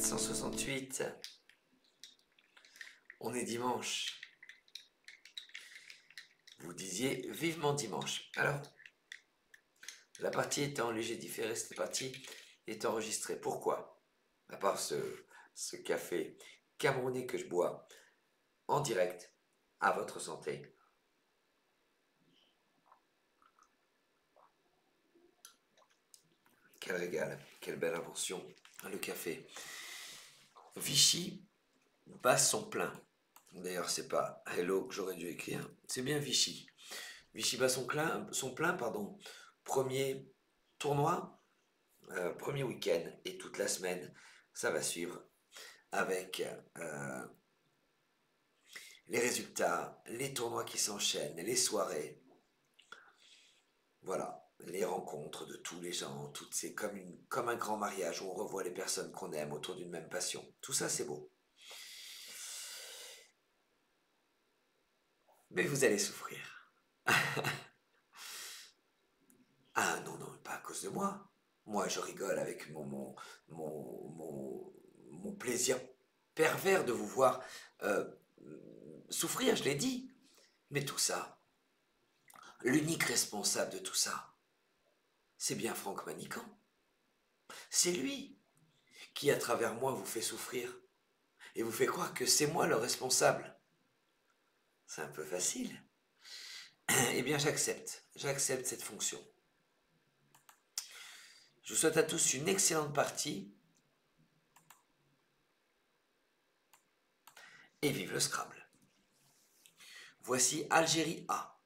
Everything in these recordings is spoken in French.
468. On est dimanche. Vous disiez vivement dimanche. Alors, la partie est en léger différé, cette partie est enregistrée. Pourquoi? À part ce café camerounais que je bois en direct, à votre santé. Quel régal, quelle belle invention, le café. Vichy bat son plein. D'ailleurs, c'est pas Hello que j'aurais dû écrire, c'est bien Vichy. Vichy bat son plein, pardon. Premier tournoi, premier week-end et toute la semaine, ça va suivre avec les résultats, les tournois qui s'enchaînent, les soirées. Voilà, les rencontres de tous les gens, c'est comme un grand mariage où on revoit les personnes qu'on aime autour d'une même passion. Tout ça, c'est beau. Mais vous allez souffrir. Ah non, non, pas à cause de moi. Moi, je rigole avec mon plaisir pervers de vous voir souffrir, je l'ai dit. Mais tout ça, l'unique responsable de tout ça, c'est bien Franck Manicamp. C'est lui qui, à travers moi, vous fait souffrir et vous fait croire que c'est moi le responsable. C'est un peu facile. Eh bien, j'accepte cette fonction. Je vous souhaite à tous une excellente partie et vive le Scrabble. Voici Algérie A,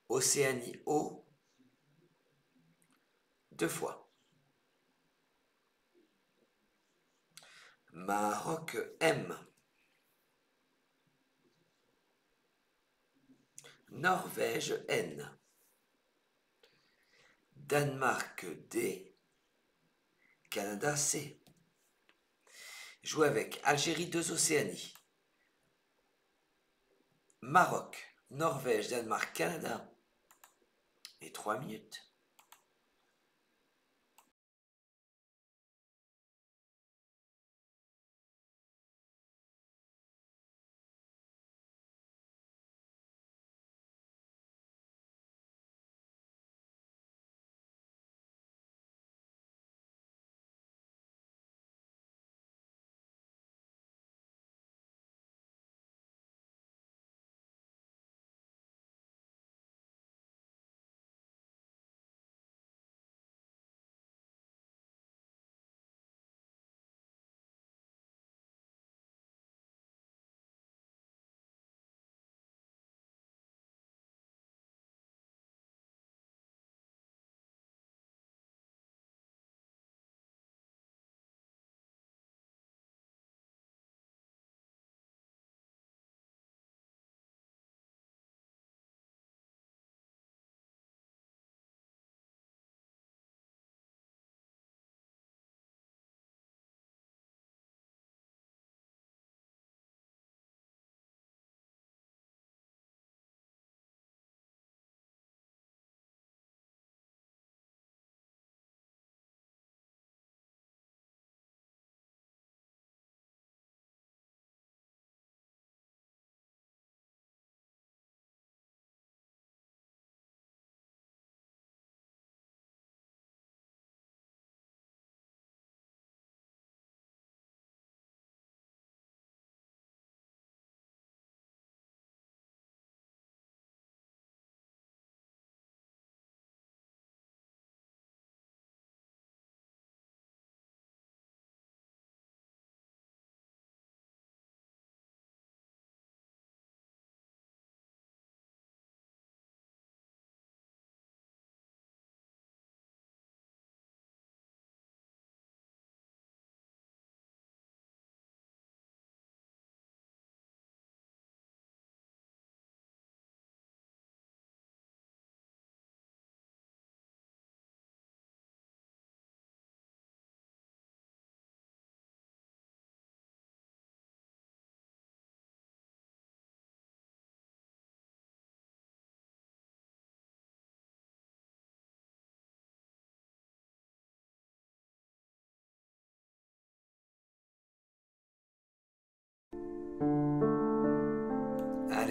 Océanie O, 2 fois, Maroc M, Norvège N, Danemark D, Canada C. Jouez avec Algérie 2 Océanie, Maroc, Norvège, Danemark, Canada et 3 minutes.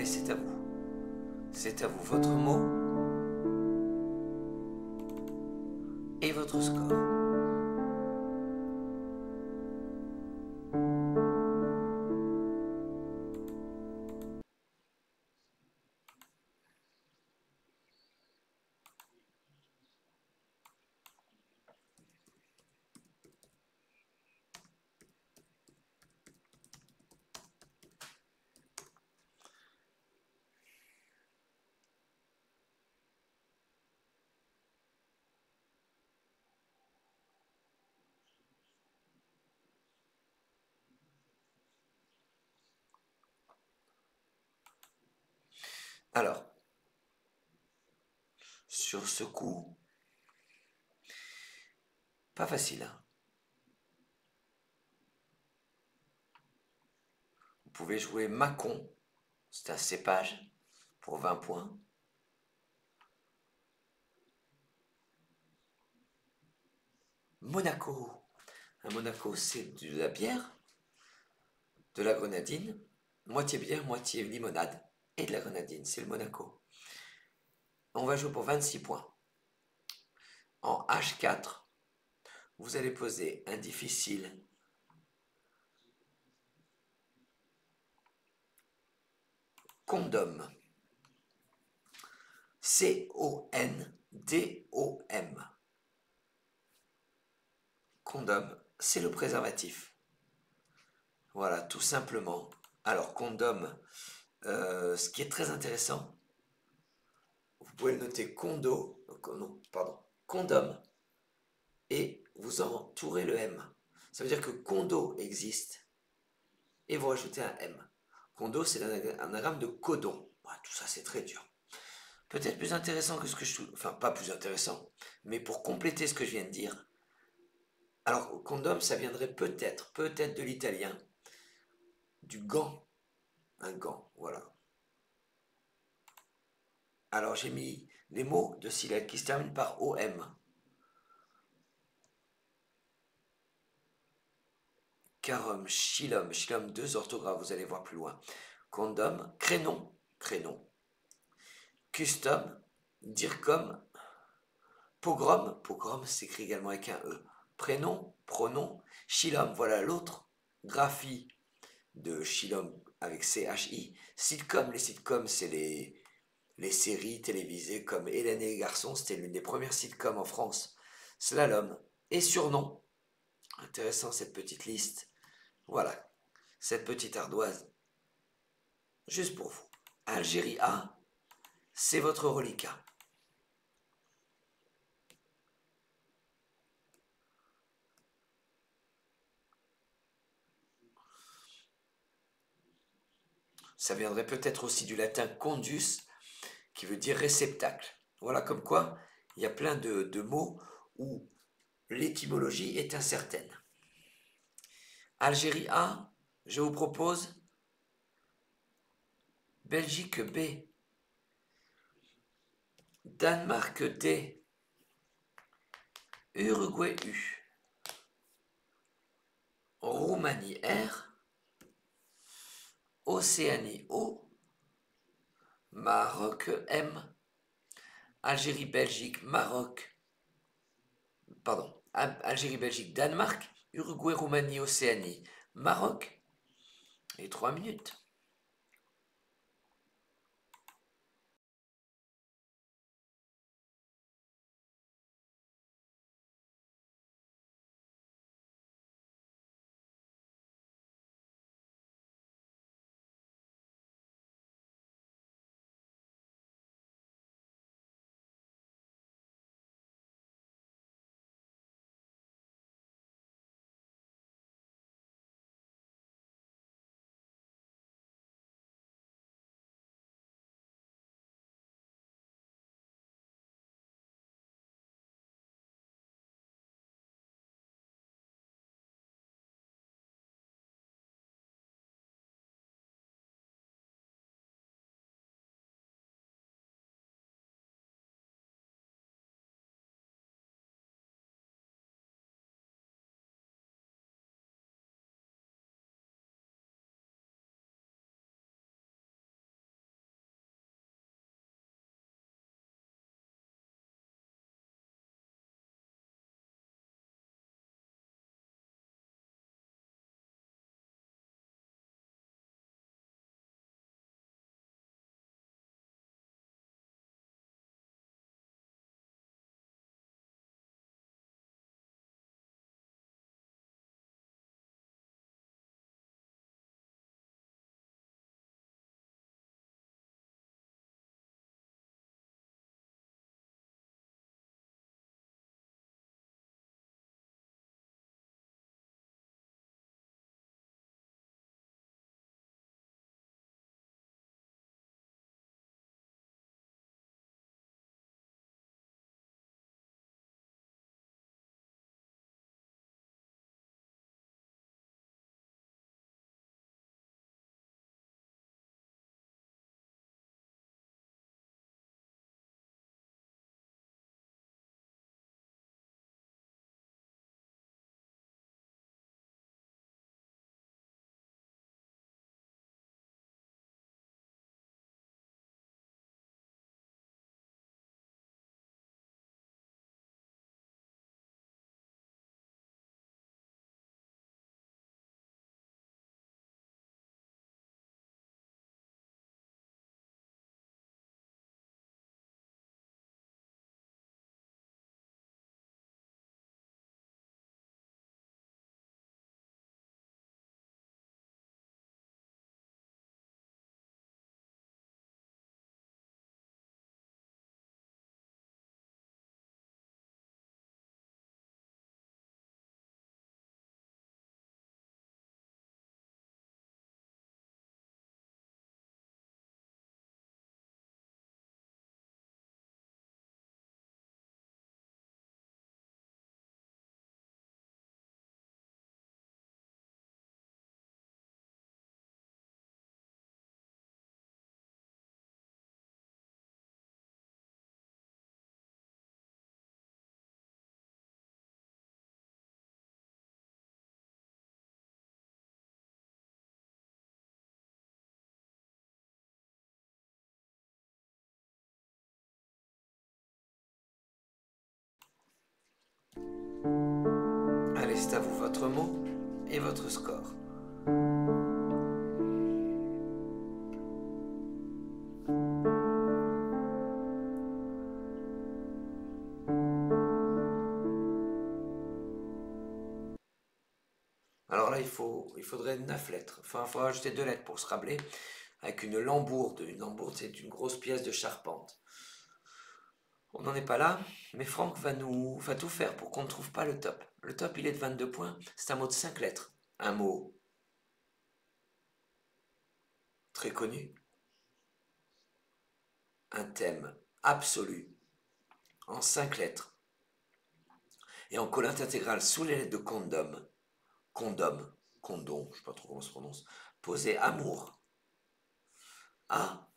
c'est à vous. C'est à vous votre mot et votre score. Alors, sur ce coup, pas facile, hein. Vous pouvez jouer Mâcon, c'est un cépage, pour 20 points. Monaco. Un Monaco, c'est de la bière, de la grenadine, moitié bière, moitié limonade, et de la grenadine, c'est le Monaco. On va jouer pour 26 points. En H4, vous allez poser un difficile condom. C-O-N-D-O-M. Condom, c'est le préservatif. Voilà, tout simplement. Alors, condom, ce qui est très intéressant, vous pouvez le noter condo, non, pardon, condom, et vous entourez le M. Ça veut dire que condo existe, et vous rajoutez un M. Condo, c'est un anagramme de codon. Tout ça, c'est très dur. Peut-être plus intéressant que ce que je... Enfin, pas plus intéressant, mais pour compléter ce que je viens de dire. Alors, condom, ça viendrait peut-être de l'italien, du gant. Un gant, voilà. Alors, j'ai mis les mots de syllabes qui se terminent par OM. Carum, chilum, chilum, 2 orthographes, vous allez voir plus loin. Condom, crénon, crénon. Custom, dircom, pogrom, pogrom s'écrit également avec un E. Prénom, pronom, chilum, voilà l'autre graphie de chilum avec CHI. Sitcom, les sitcoms, c'est les séries télévisées comme Hélène et les garçons, c'était l'une des premières sitcoms en France. Slalom et surnom, intéressant cette petite liste. Voilà, cette petite ardoise, juste pour vous. Algérie A, c'est votre reliquat. Ça viendrait peut-être aussi du latin condus, qui veut dire réceptacle. Voilà comme quoi, il y a plein de mots où l'étymologie est incertaine. Algérie A, je vous propose Belgique B, Danemark D, Uruguay U, Roumanie R, Océanie O, Maroc M, Algérie Belgique Maroc, pardon, Algérie Belgique Danemark, Uruguay Roumanie Océanie Maroc, et 3 minutes. c'est à vous votre mot et votre score. Alors là, il faudrait 9 lettres. Enfin, il faut ajouter 2 lettres pour se rabler. Avec une lambourde. Une lambourde, c'est une grosse pièce de charpente. On n'en est pas là, mais Franck va tout faire pour qu'on ne trouve pas le top. Le top, il est de 22 points. C'est un mot de 5 lettres. Un mot très connu. Un thème absolu. En 5 lettres. Et en collante intégrale sous les lettres de condom. Condom. Condom, je ne sais pas trop comment ça se prononce. Posé amour. A-M-O-U.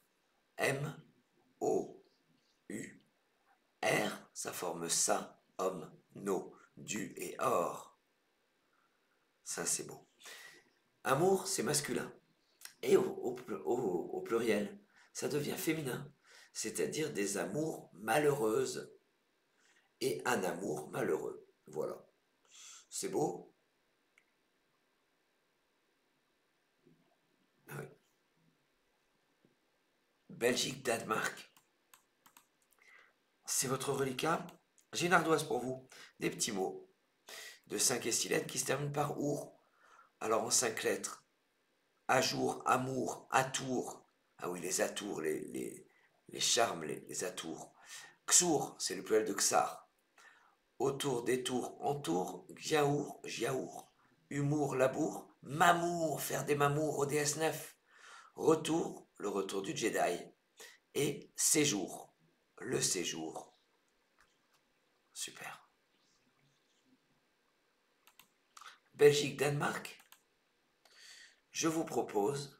R, ça forme ça, homme, no, du et or. Ça, c'est beau. Amour, c'est masculin. Et au pluriel, ça devient féminin. C'est-à-dire des amours malheureuses et un amour malheureux. Voilà. C'est beau? Ah oui. Belgique, Danemark. C'est votre reliquat. J'ai une ardoise pour vous. Des petits mots de 5 et 6 lettres qui se terminent par our. Alors en 5 lettres, ajour, amour, atour. Ah oui, les atours, les charmes, les atours. Xour, c'est le pluriel de xar. Autour, détour, entour, giaour, giaour. Humour, labour. Mamour, faire des mamours au DS9. Retour, le retour du Jedi. Et séjour, le séjour. Super. Belgique, Danemark. Je vous propose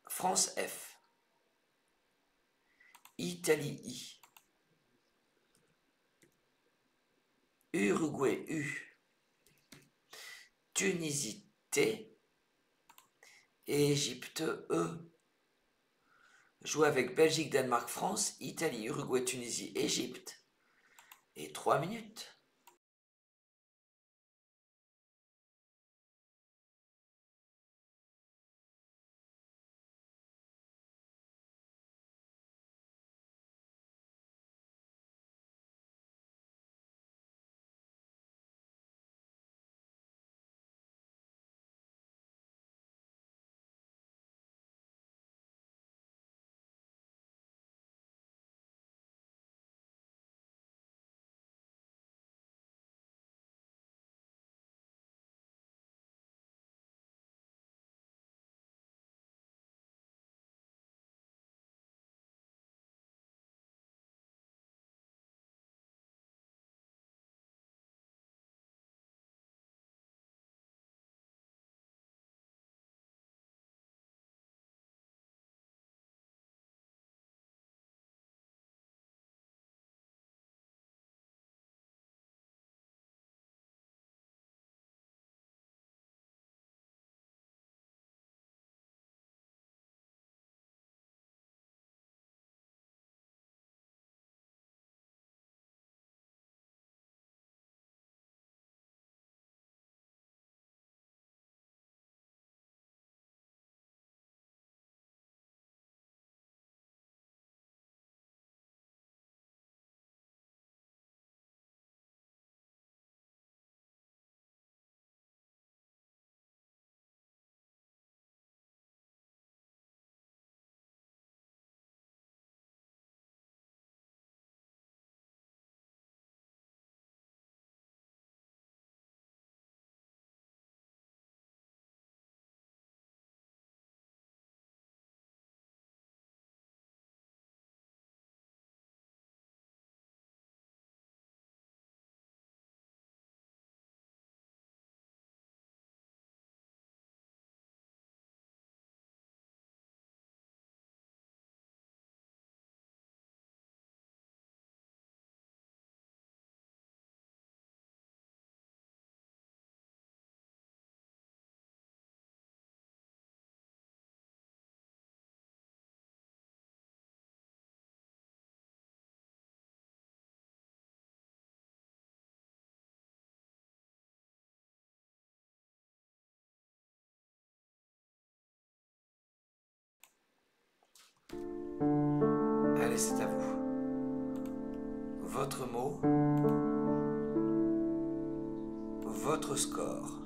France F. Italie I. Uruguay U. Tunisie T. Égypte E. Jouer avec Belgique, Danemark, France, Italie, Uruguay, Tunisie, Égypte. Et 3 minutes. Allez, c'est à vous. Votre mot, votre score.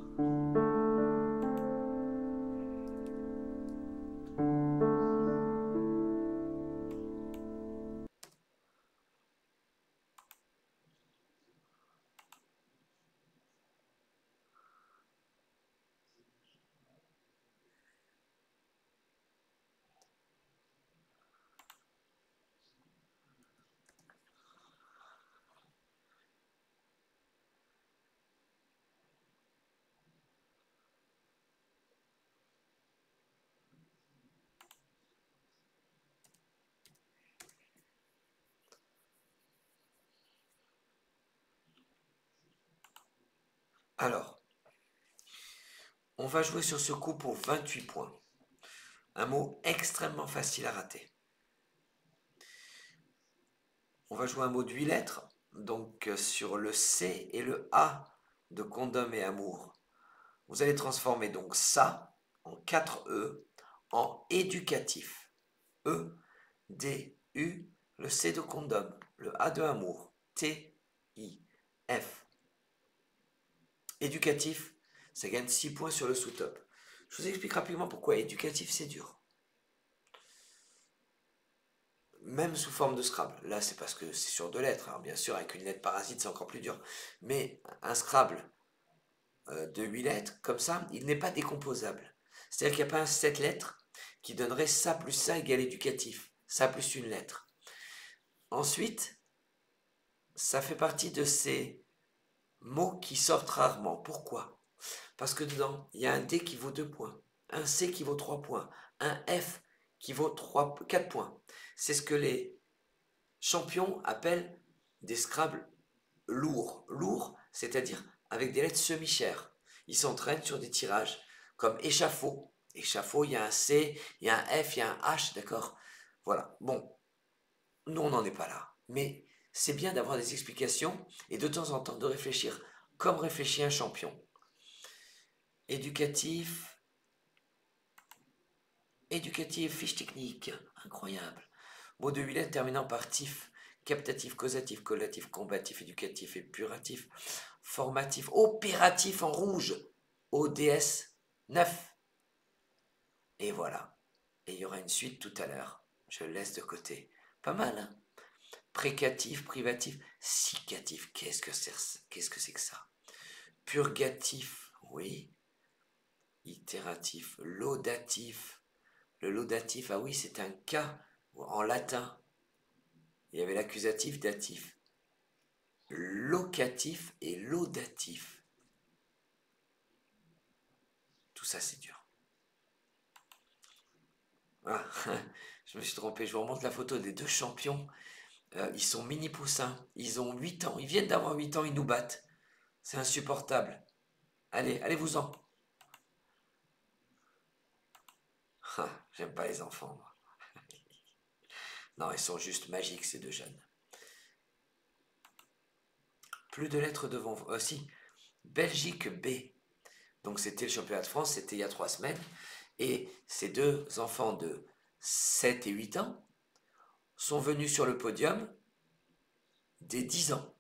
Alors, on va jouer sur ce coup pour 28 points. Un mot extrêmement facile à rater. On va jouer un mot de 8 lettres, donc sur le C et le A de condom et amour. Vous allez transformer donc ça en 4 E en éducatif. E, D, U, le C de condom, le A de amour, T, I, F. Éducatif, ça gagne 6 points sur le sous-top. Je vous explique rapidement pourquoi éducatif c'est dur. Même sous forme de Scrabble. Là, c'est parce que c'est sur 2 lettres. Alors, bien sûr, avec une lettre parasite, c'est encore plus dur. Mais un Scrabble de 8 lettres, comme ça, il n'est pas décomposable. C'est-à-dire qu'il n'y a pas un 7 lettres qui donnerait ça plus ça égale éducatif. Ça plus une lettre. Ensuite, ça fait partie de ces mots qui sortent rarement. Pourquoi? Parce que dedans, il y a un D qui vaut 2 points, un C qui vaut 3 points, un F qui vaut 4 points. C'est ce que les champions appellent des Scrabble lourds. Lourds, c'est-à-dire avec des lettres semi-chères. Ils s'entraînent sur des tirages comme échafaud. Échafaud, il y a un C, il y a un F, il y a un H, d'accord? Voilà. Bon, nous, on n'en est pas là. Mais c'est bien d'avoir des explications et de temps en temps de réfléchir comme réfléchit un champion. Éducatif, fiche technique, incroyable. Mot de 8 lettres terminant par tif, captatif, causatif, collatif, combatif, éducatif, épuratif, formatif, opératif en rouge, ODS 9. Et voilà. Et il y aura une suite tout à l'heure. Je le laisse de côté. Pas mal, hein? Précatif, privatif, sicatif, qu'est-ce que c'est que ça? Purgatif, oui. Itératif, laudatif. Le laudatif, ah oui, c'est un K en latin. Il y avait l'accusatif, datif. Locatif et laudatif. Tout ça, c'est dur. Ah, je me suis trompé. Je vous remontre la photo des 2 champions. Ils sont mini poussins. Ils ont 8 ans. Ils viennent d'avoir 8 ans. Ils nous battent. C'est insupportable. Allez, allez-vous-en. Ah, j'aime pas les enfants, moi. Non, ils sont juste magiques, ces 2 jeunes. Plus de lettres devant vous. Si, Belgique B. Donc c'était le championnat de France, c'était il y a 3 semaines. Et ces 2 enfants de 7 et 8 ans sont venus sur le podium des 10 ans.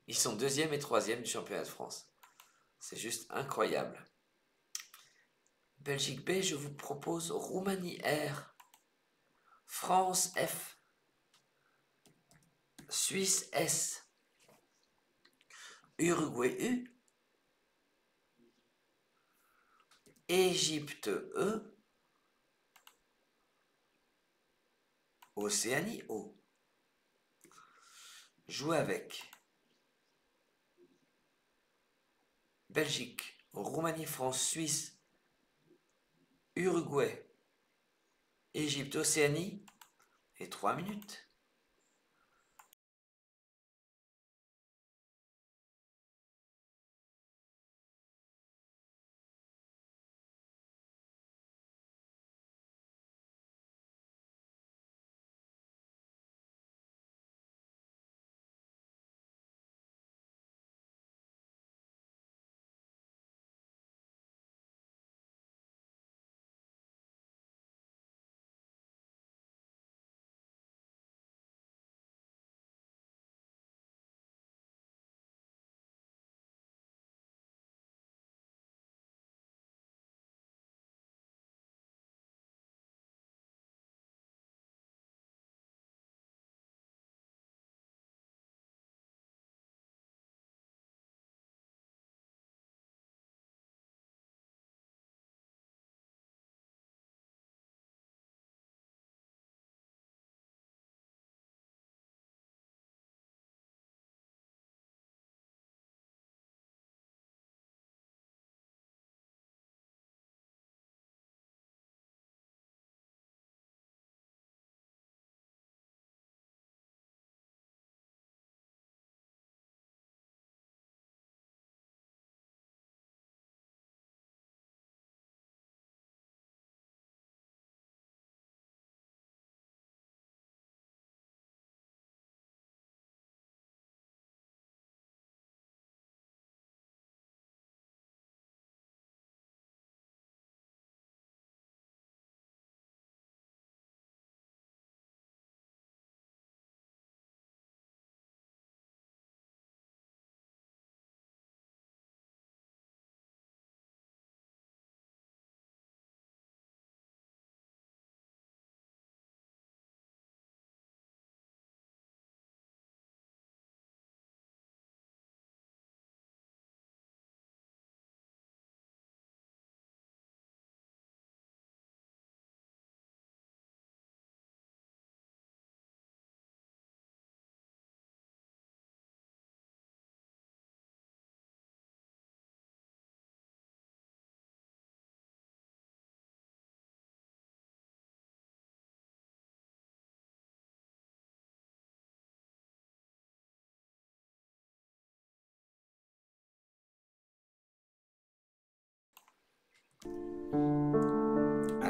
Ils sont 2e et 3e du championnat de France. C'est juste incroyable. Belgique B, je vous propose Roumanie R, France F, Suisse S, Uruguay U, Égypte E, Océanie O. Jouez avec Belgique, Roumanie, France, Suisse, Uruguay, Égypte, Océanie et 3 minutes.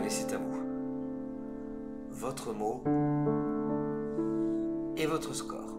Allez, c'est à vous. Votre mot et votre score.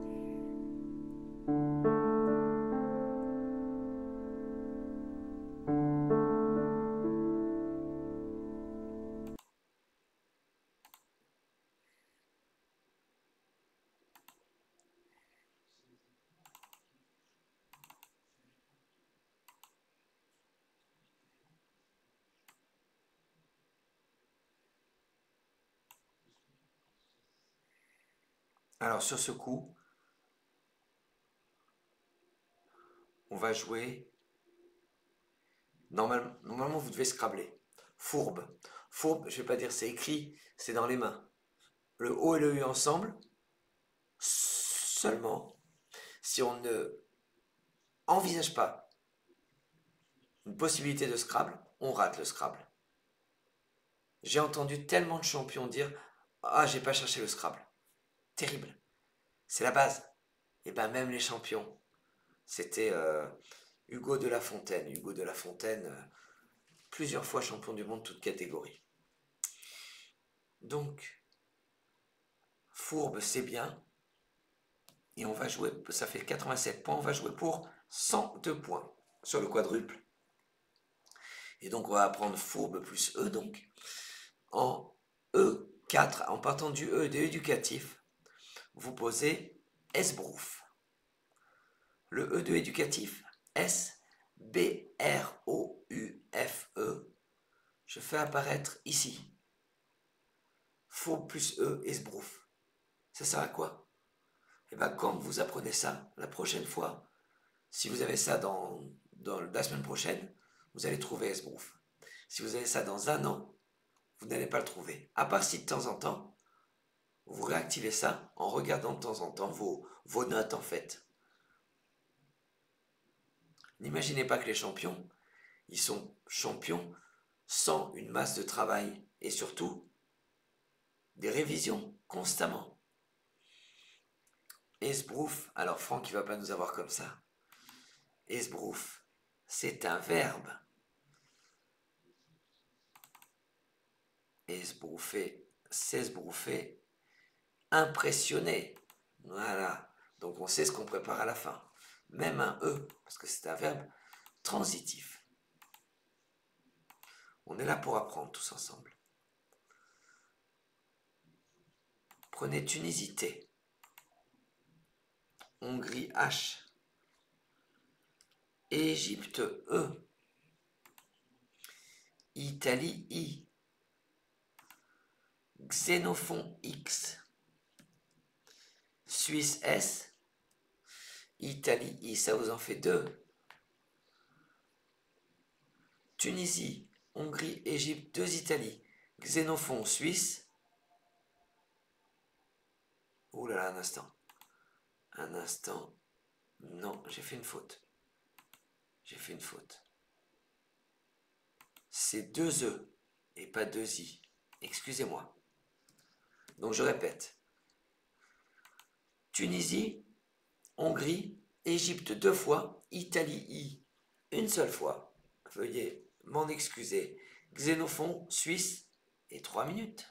Alors sur ce coup, on va jouer. Normalement, vous devez scrabler. Fourbe. Fourbe, je ne vais pas dire c'est écrit, c'est dans les mains. Le O et le U ensemble, seulement si on ne envisage pas une possibilité de Scrabble, on rate le Scrabble. J'ai entendu tellement de champions dire ah, j'ai pas cherché le Scrabble. Terrible. C'est la base. Et ben même les champions. C'était Hugo de la Fontaine. Hugo de la Fontaine, plusieurs fois champion du monde, toute catégorie. Donc, Fourbe, c'est bien. Et on va jouer, ça fait 87 points, on va jouer pour 102 points sur le quadruple. Et donc, on va apprendre Fourbe plus E, donc. En E4, en partant du E de éducatif, vous posez Esbrouf. Le E de éducatif, S-B-R-O-U-F-E, je fais apparaître ici. Fourbe plus E, Esbrouf. Ça sert à quoi? Et bien, quand vous apprenez ça, la prochaine fois, si vous avez ça dans la semaine prochaine, vous allez trouver Esbrouf. Si vous avez ça dans un an, vous n'allez pas le trouver. À part si de temps en temps, vous réactivez ça en regardant de temps en temps vos notes en fait. N'imaginez pas que les champions, ils sont champions sans une masse de travail et surtout des révisions constamment. Esbrouf, alors Franck il va pas nous avoir comme ça. Esbrouf, c'est un verbe. Esbrouffer, s'esbrouffer, impressionner. Voilà, donc on sait ce qu'on prépare à la fin. Même un E, parce que c'est un verbe transitif. On est là pour apprendre tous ensemble. Prenez Tunisie T. Hongrie H. Égypte E. Italie I. Xénophon X. Suisse S. Italie I, ça vous en fait deux. Tunisie, Hongrie, Égypte, deux Italie. Xénophon Suisse. Ouh là là, un instant. Un instant. Non, j'ai fait une faute. J'ai fait une faute. C'est deux E et pas deux I. Excusez-moi. Donc je répète. Tunisie, Hongrie, Égypte deux fois, Italie I une seule fois. Veuillez m'en excuser. Xénophon, Suisse et 3 minutes.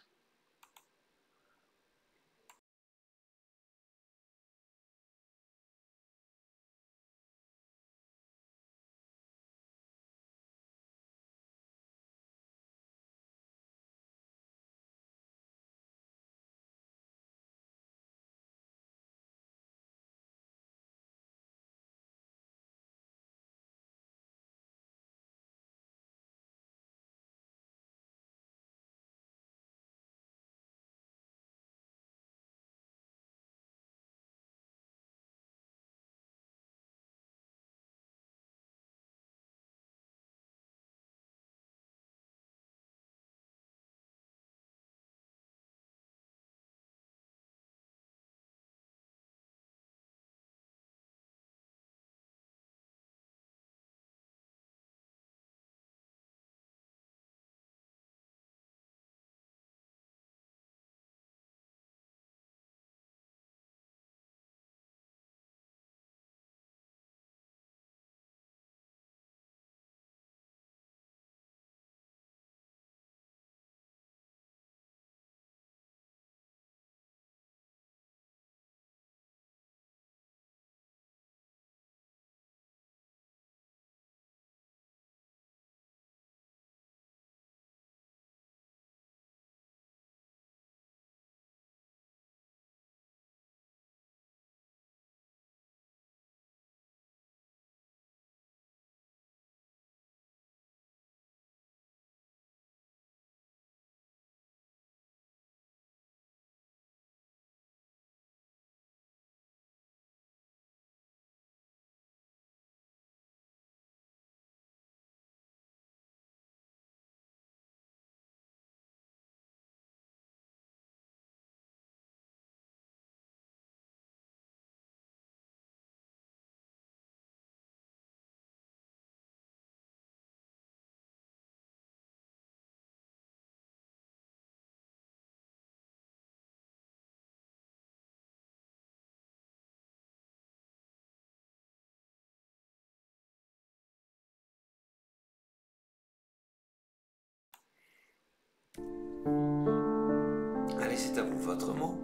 Allez, c'est à vous, votre mot.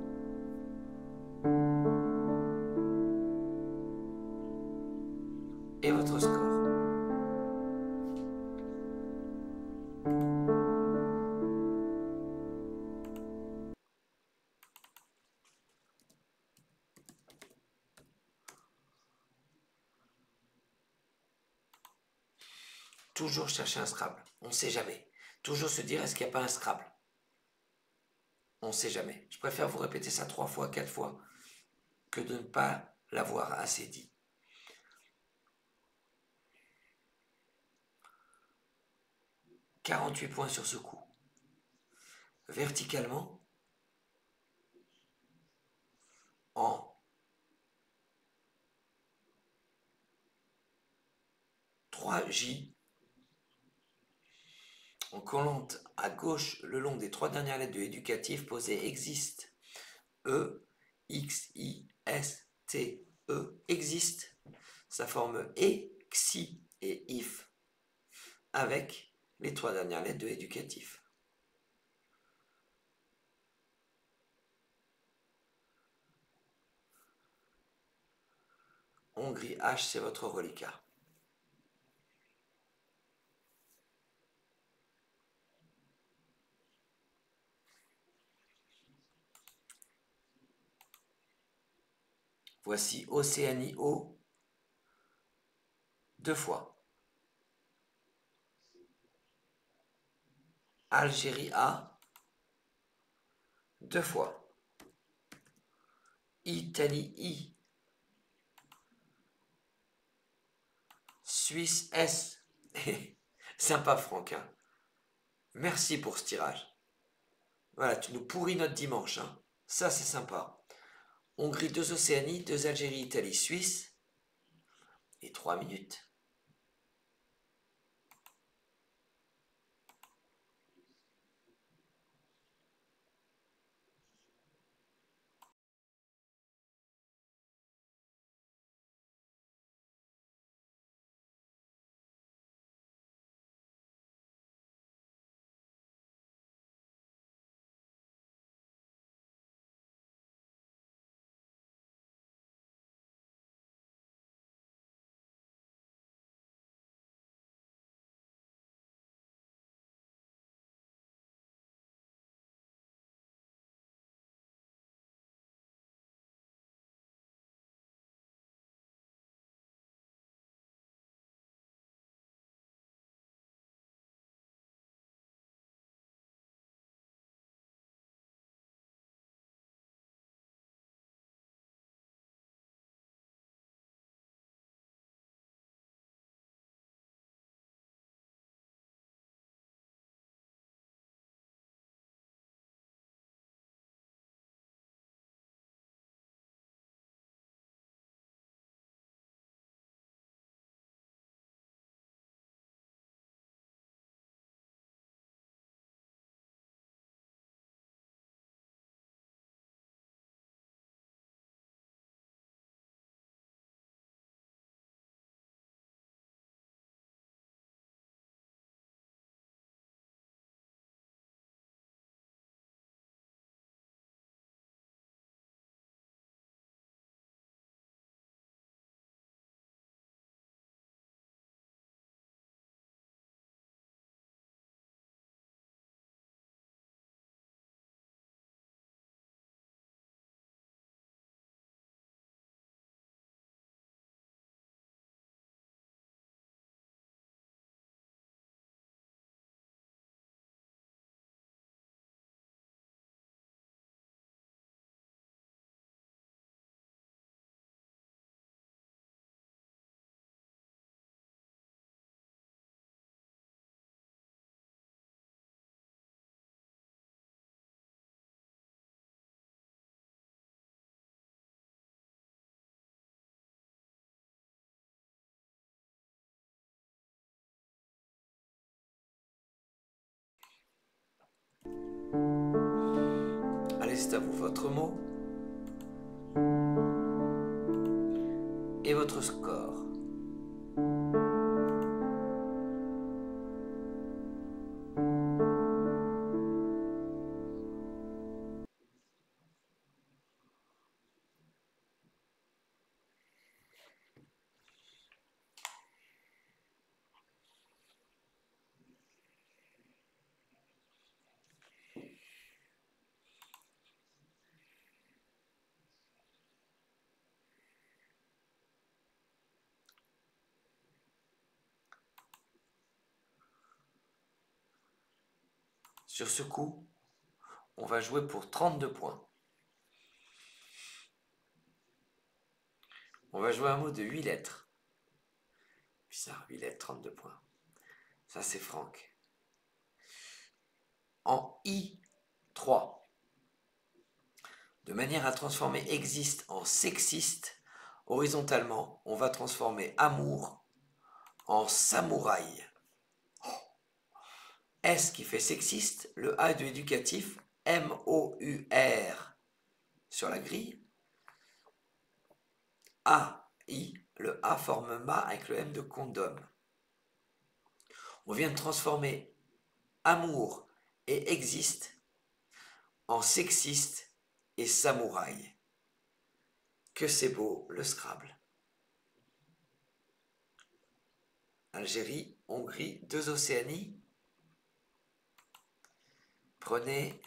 Et votre score. Toujours chercher un Scrabble. On ne sait jamais. Toujours se dire, est-ce qu'il n'y a pas un Scrabble? On ne sait jamais. Je préfère vous répéter ça 3 fois, 4 fois, que de ne pas l'avoir assez dit. « 48 points sur ce coup. Verticalement, en 3J, en collant à gauche le long des 3 dernières lettres de éducatif, posez existe. E, X, I, S, T, E, existe. Ça forme exi et if avec les 3 dernières lettres de éducatif. Hongrie H, c'est votre reliquat. Voici Océanie O, 2 fois. Algérie A, 2 fois. Italie I. Suisse S. Sympa Franck, hein. Merci pour ce tirage. Voilà, tu nous pourris notre dimanche, hein. Ça c'est sympa. Hongrie, 2 Océanie, 2 Algérie, Italie, Suisse. Et 3 minutes. Allez, c'est à vous, votre mot. Et votre score. Sur ce coup, on va jouer pour 32 points. On va jouer un mot de 8 lettres. Bizarre, 8 lettres, 32 points. Ça, c'est Franck. En I3. De manière à transformer existe en sexiste, horizontalement, on va transformer amour en samouraï. S qui fait sexiste, le A de éducatif, M-O-U-R sur la grille. A-I, le A forme ma avec le M de condom. On vient de transformer amour et existe en sexiste et samouraï. Que c'est beau le Scrabble. Algérie, Hongrie, 2 Océanies. Prenez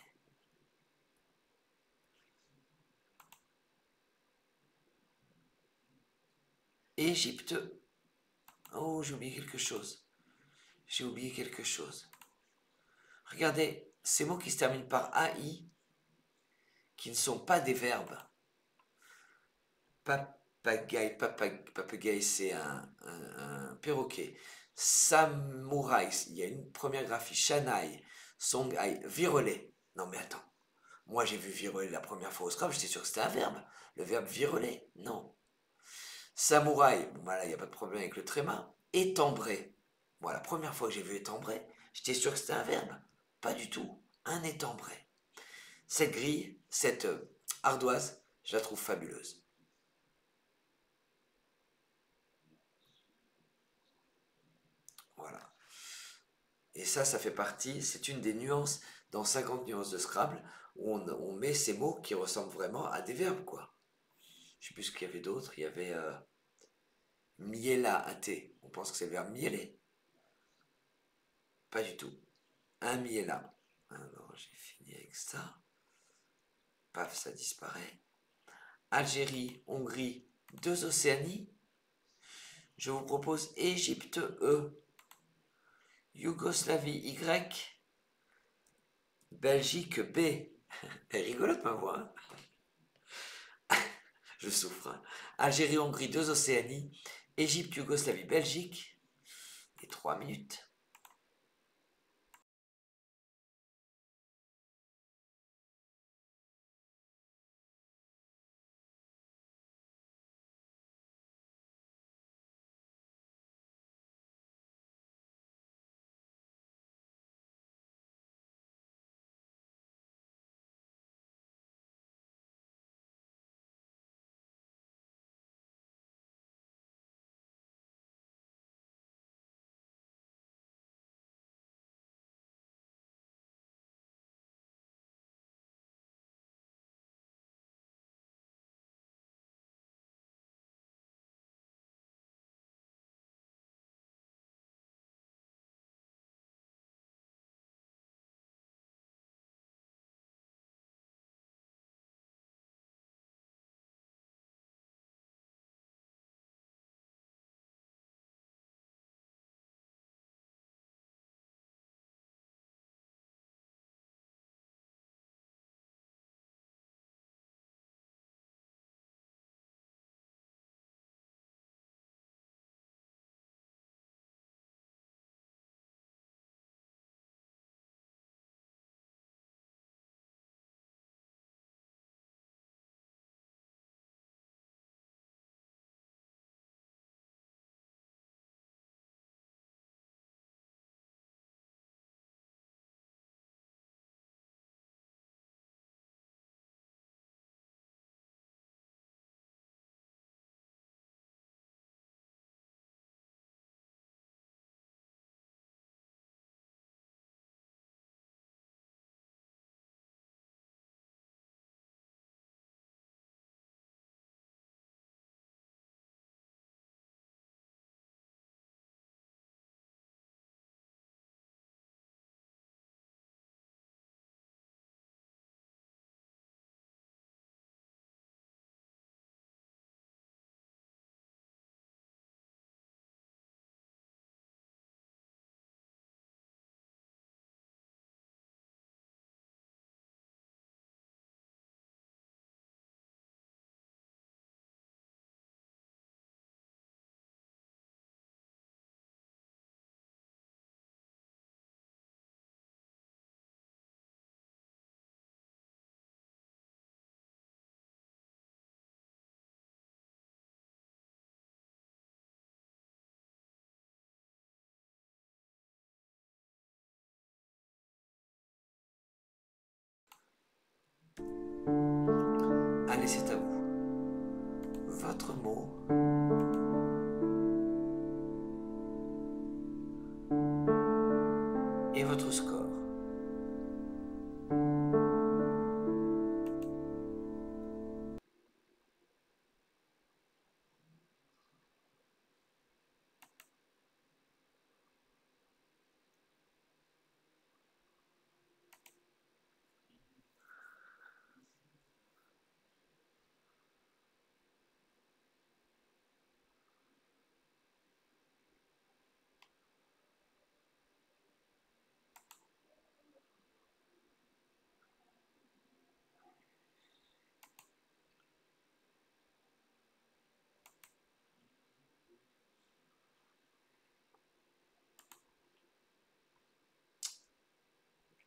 Égypte. Oh, j'ai oublié quelque chose. J'ai oublié quelque chose. Regardez, ces mots qui se terminent par AI, qui ne sont pas des verbes. Papagaï, c'est un perroquet. Samouraï, il y a une première graphie. Shanaï, Songhai, virelet. Non mais attends, moi j'ai vu virelet la première fois au Scrabble, j'étais sûr que c'était un verbe. Le verbe virelet, non. Samouraï, bon bah là il n'y a pas de problème avec le tréma. Étambré, moi la première fois que j'ai vu étambré, j'étais sûr que c'était un verbe. Pas du tout, un étambré. Cette grille, cette ardoise, je la trouve fabuleuse. Voilà. Et ça fait partie, c'est une des nuances dans 50 nuances de Scrabble, où on met ces mots qui ressemblent vraiment à des verbes, quoi. Je sais plus ce qu'il y avait d'autre, il y avait miela, thé. On pense que c'est le verbe mieler. Pas du tout. Un miela. Alors, j'ai fini avec ça. Paf, ça disparaît. Algérie, Hongrie, 2 Océanies. Je vous propose Égypte, E. Yougoslavie, Y. Belgique, B. Elle est rigolote ma voix. Hein. Je souffre. Hein. Algérie, Hongrie, 2 Océanies. Égypte, Yougoslavie, Belgique. Et 3 minutes. Allez, c'est à vous. Votre mot. Et votre score.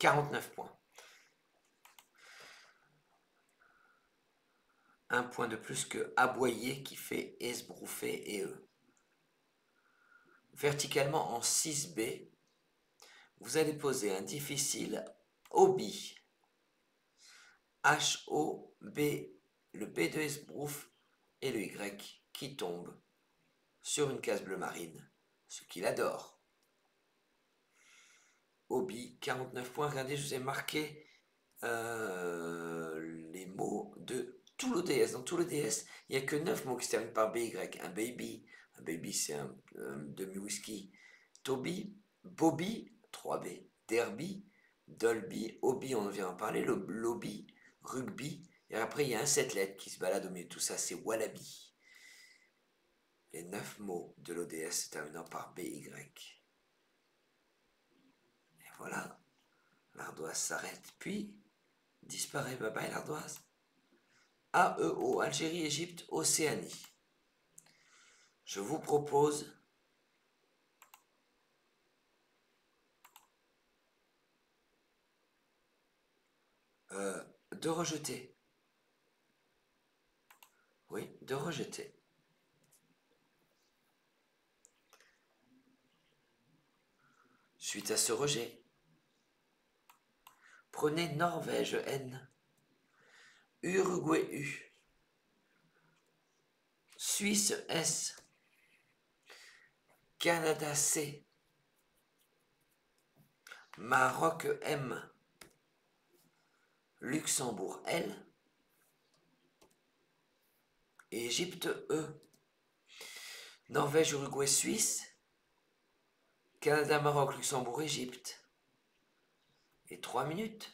« 49 points. Un point de plus que aboyer qui fait esbrouffer et eux. Verticalement en 6B, vous allez poser un difficile Obi. H-O-B, le B de esbrouf et le Y qui tombe sur une case bleu marine, ce qu'il adore. Obi, 49 points. Regardez, je vous ai marqué les mots de tout l'ODS. Dans tout l'ODS, il n'y a que 9 mots qui se terminent par BY. Un baby c'est un demi-whisky. Toby, Bobby, 3B. Derby, Dolby, Obi, on vient en parler. Lobby, Rugby. Et après, il y a un 7 lettres qui se balade au milieu de tout ça, c'est Wallaby. Les 9 mots de l'ODS se terminant par BY. Et voilà, l'ardoise s'arrête, puis disparaît. Bye bye l'ardoise. AEO, Algérie, Égypte, Océanie. Je vous propose de rejeter. Oui, de rejeter. Suite à ce rejet, prenez Norvège N, Uruguay U, Suisse S, Canada C, Maroc M, Luxembourg L, et Égypte E. Norvège, Uruguay, Suisse, Canada, Maroc, Luxembourg, Égypte. Et 3 minutes.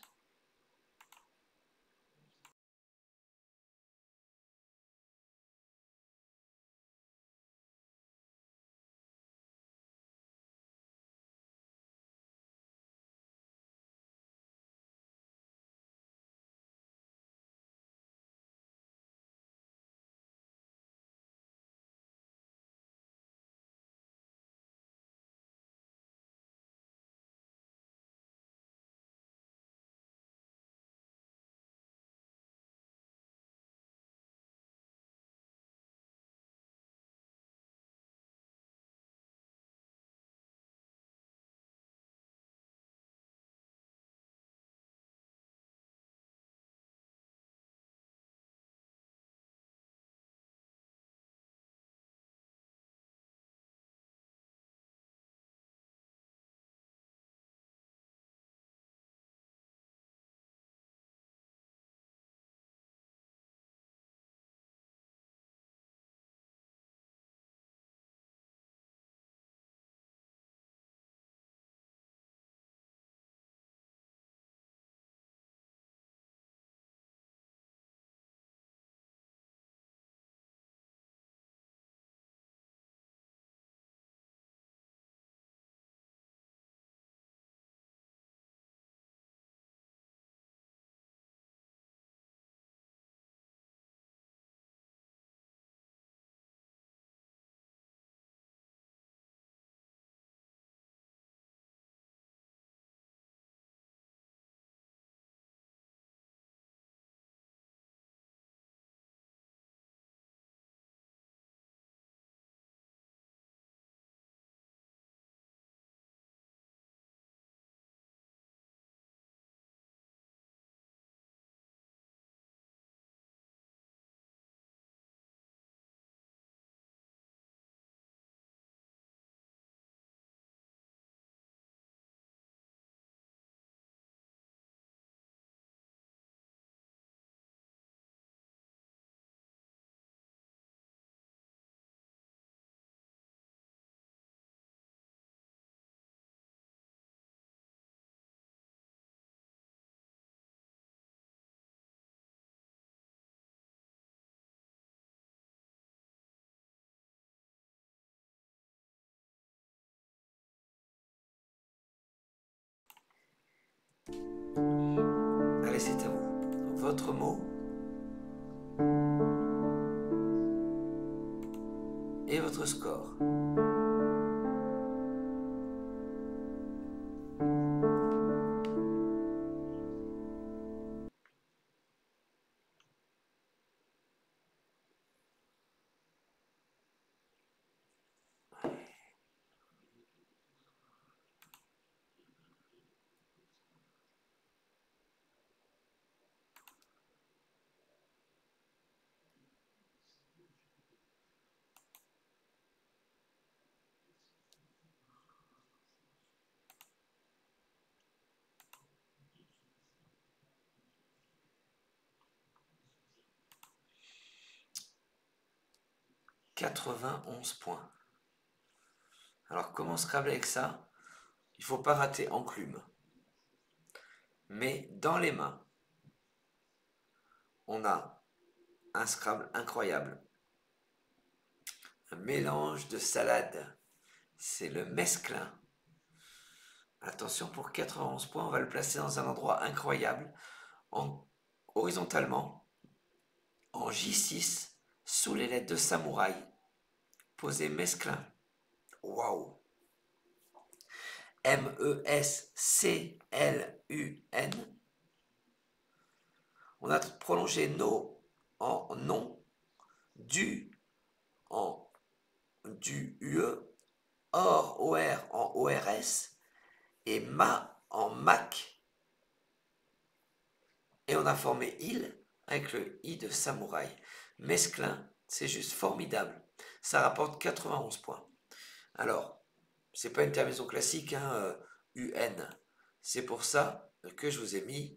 Allez, c'est à vous. Votre mot et votre score. « 91 points. Alors, comment Scrabble avec ça? Il ne faut pas rater enclume. Mais dans les mains, on a un Scrabble incroyable. Un mélange de salade. C'est le mesclin. Attention, pour 91 points, on va le placer dans un endroit incroyable, horizontalement, en J6, sous les lettres de samouraï. Posé mesclin. Waouh! MESCLUN. On a prolongé no en non, du en du UE, or en ORS et ma en Mac. Et on a formé il avec le i de samouraï. Mesclin, c'est juste formidable. Ça rapporte 91 points. Alors, c'est pas une terminaison classique, hein, UN. C'est pour ça que je vous ai mis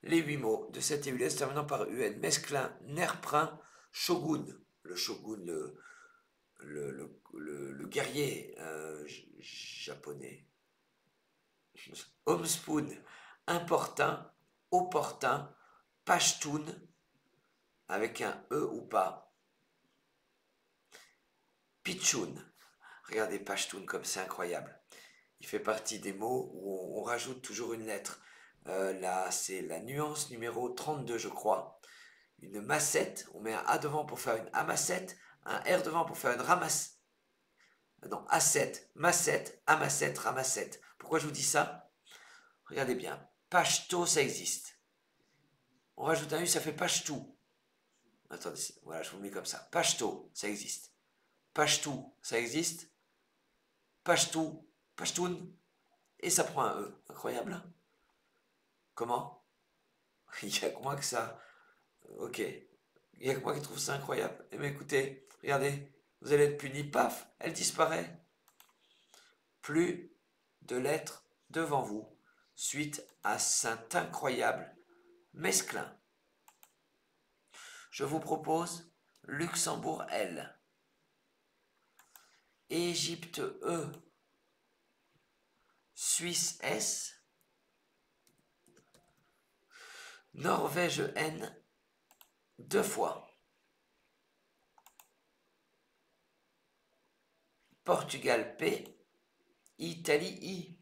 les 8 mots de cette évidence terminant par UN. Mesclin, nerprin, shogun. Le shogun, le guerrier japonais. Homespoon, importun, opportun, pashtun, avec un E ou pas. Pichoun. Regardez pashtun comme c'est incroyable. Il fait partie des mots où on rajoute toujours une lettre. Là, c'est la nuance numéro 32, je crois. Une massette, on met un A devant pour faire une amassette, un R devant pour faire une ramasse. Non, A7, massette, amassette, ramassette. Pourquoi je vous dis ça? Regardez bien. Pashto, ça existe. On rajoute un U, ça fait pashtou. Attendez, voilà, je vous le mets comme ça. Pashto, ça existe. Pashtou, ça existe. Pashtou, pashtoun, et ça prend un E. Incroyable, hein? Comment? Il n'y a que moi que ça. Ok. Il n'y a que moi qui trouve ça incroyable. Eh bien écoutez, regardez, vous allez être puni, paf, elle disparaît. Plus de lettres devant vous, suite à cet incroyable mesclin. Je vous propose Luxembourg L, Égypte E, Suisse S, Norvège N, 2 fois, Portugal P, Italie I,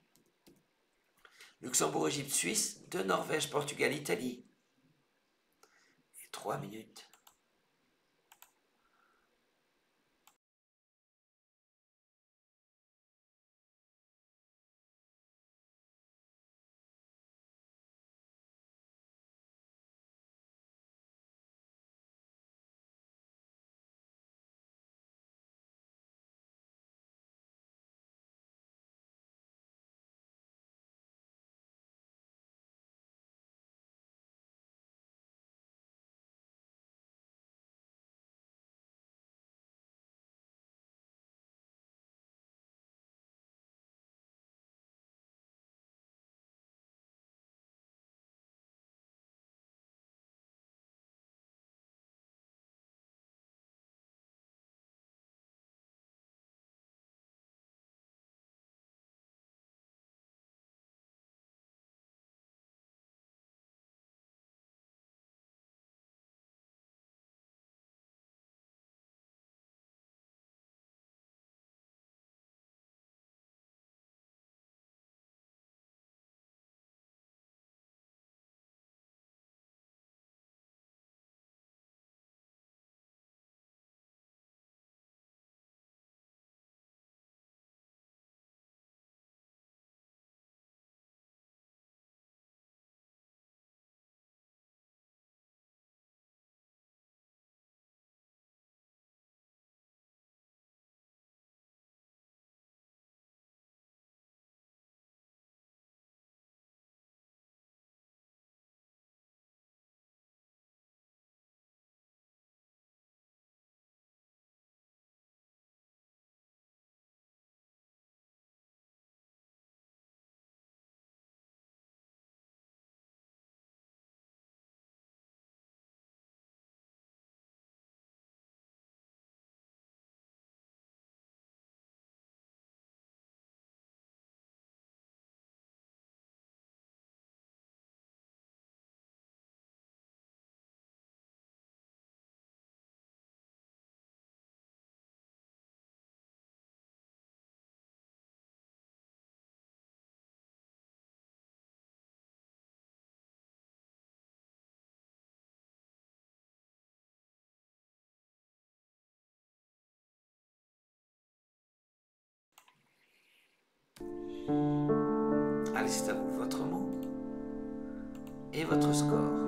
Luxembourg, Égypte, Suisse, 2 Norvège, Portugal, Italie. Et 3 minutes. journaliste à vous, votre mot et votre score.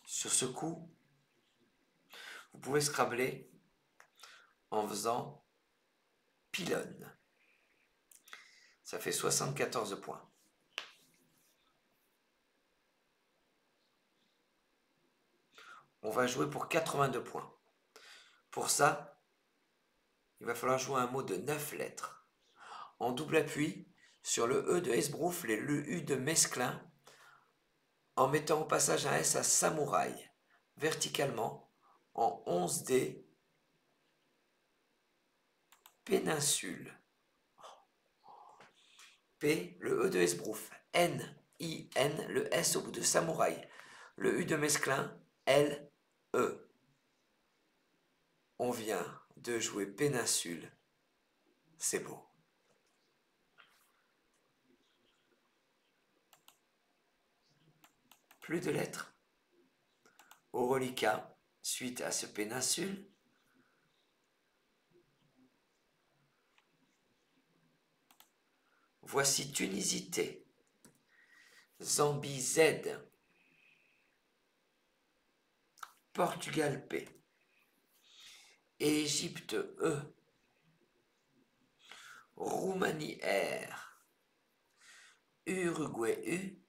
Sur ce coup, vous pouvez scrabler en faisant pylône. Ça fait 74 points. On va jouer pour 82 points. Pour ça, il va falloir jouer un mot de 9 lettres. En double appui sur le E de Esbrouffe et le U de Mesclin, en mettant au passage un S à samouraï, verticalement, en 11D, péninsule. P, le E de Esbrouffe, N, I, N, le S au bout de samouraï, le U de Mesclin, L, E. On vient de jouer péninsule. C'est beau. Plus de lettres. Au reliquat, suite à ce péninsule, voici Tunisie T, Zambie Z, Portugal P, Égypte E, Roumanie R, Uruguay U,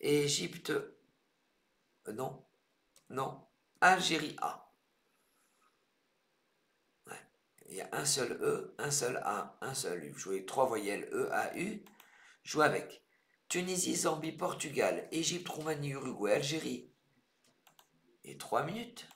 Égypte non, non, Algérie A. Ouais. Il y a un seul E, un seul A, un seul U. Vous jouez 3 voyelles E, A, U. Jouez avec Tunisie, Zambie, Portugal, Égypte, Roumanie, Uruguay, Algérie. Et 3 minutes.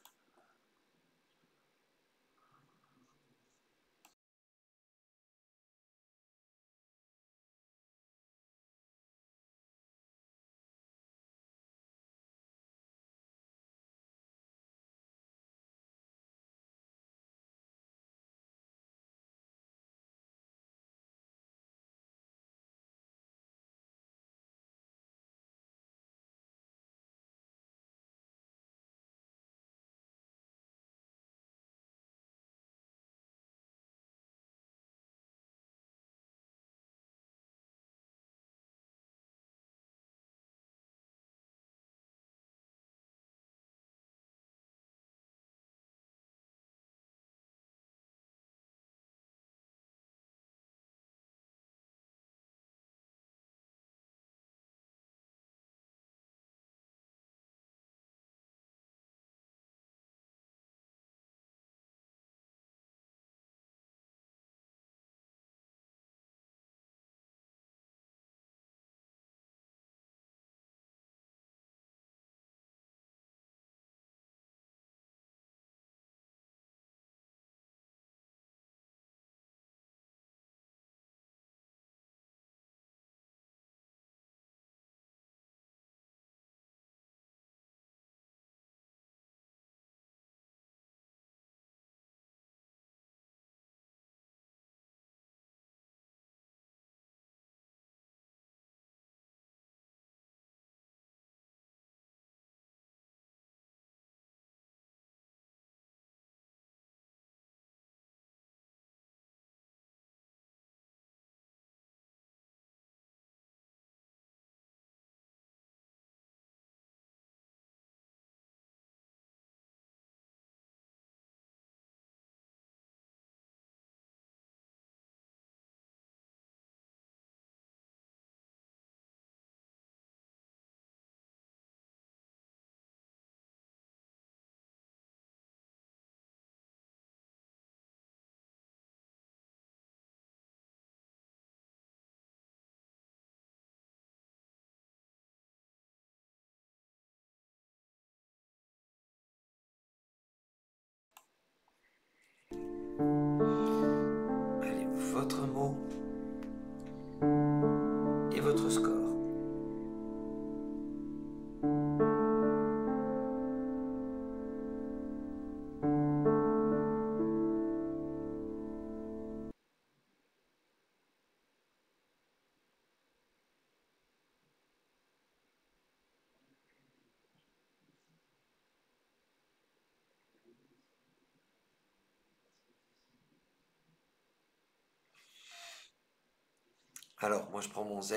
Alors, moi je prends mon Z,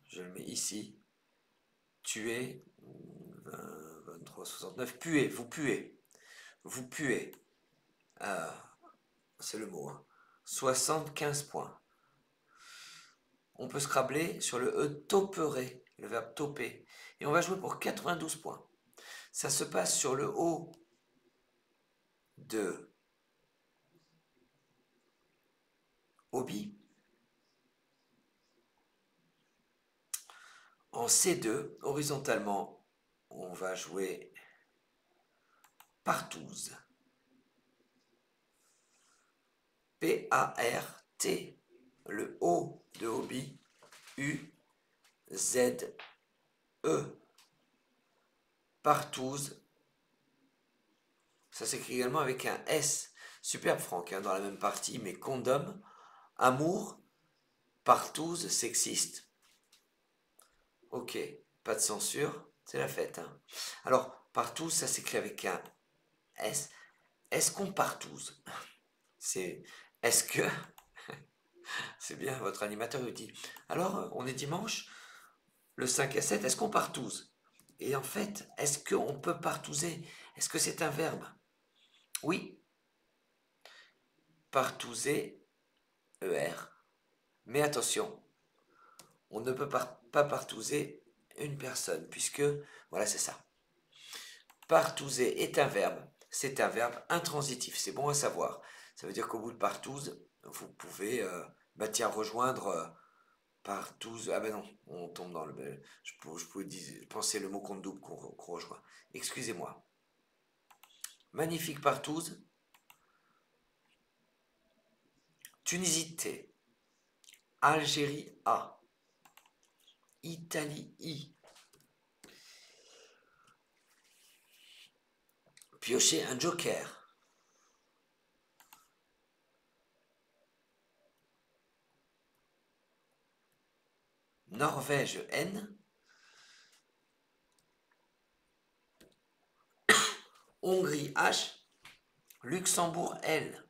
je le mets ici. Tuer, 23, 69, puer, vous puez. Vous puez. C'est le mot. Hein. 75 points. On peut scrabler sur le E toperer, le verbe toper. Et on va jouer pour 92 points. Ça se passe sur le O de Obi. En C2, horizontalement, on va jouer partouze. P-A-R-T, le O de Obi, U-Z-E. Partouze. Ça s'écrit également avec un S. Superbe, Franck, hein, dans la même partie, mais condom, amour, partouze, sexiste. Ok, pas de censure, c'est la fête. Hein. Alors, partouze, ça s'écrit avec un S. Est-ce qu'on partouze? C'est. Est-ce que. C'est bien, votre animateur lui dit. Alors, on est dimanche, le 5 à 7, est-ce qu'on partouze? Et en fait, est-ce qu'on peut partouzer? Est-ce que c'est un verbe? Oui, partouzer, ER. Mais attention, on ne peut pas partouzer une personne, puisque, voilà, c'est ça. Partouzer est un verbe, c'est un verbe intransitif, c'est bon à savoir. Ça veut dire qu'au bout de partouze, vous pouvez, bah tiens, rejoindre partouze, ah ben non, on tombe dans le... Je pouvais penser le mot compte double qu'on rejoint. Excusez-moi. Magnifique partouze. Tunisie T. Algérie A. Italie I. Piochez un joker. Norvège N. Hongrie H. Luxembourg L.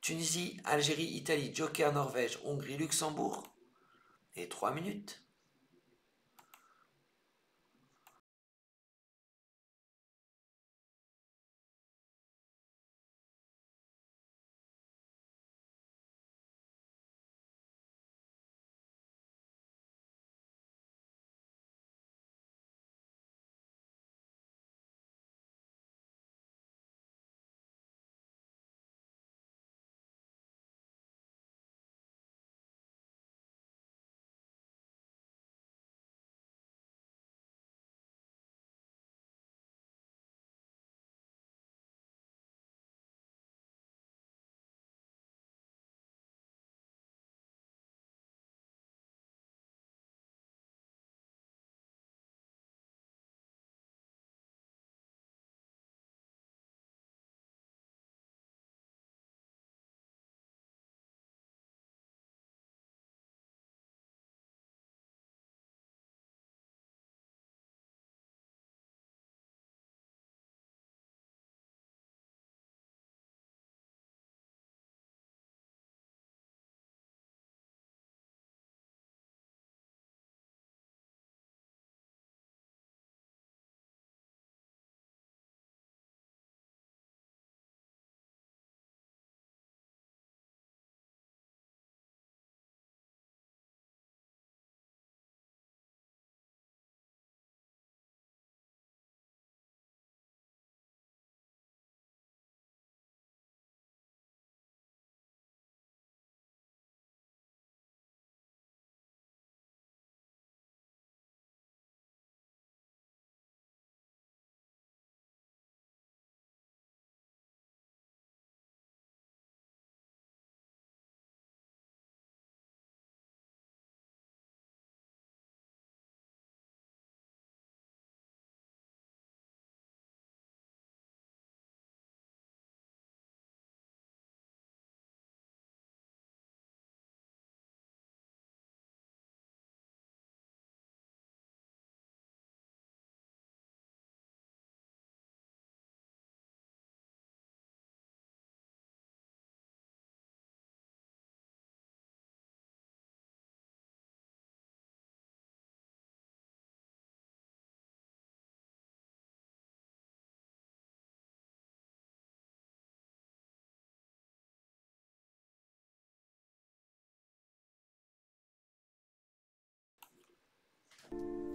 Tunisie, Algérie, Italie, Joker, Norvège, Hongrie, Luxembourg. Et 3 minutes.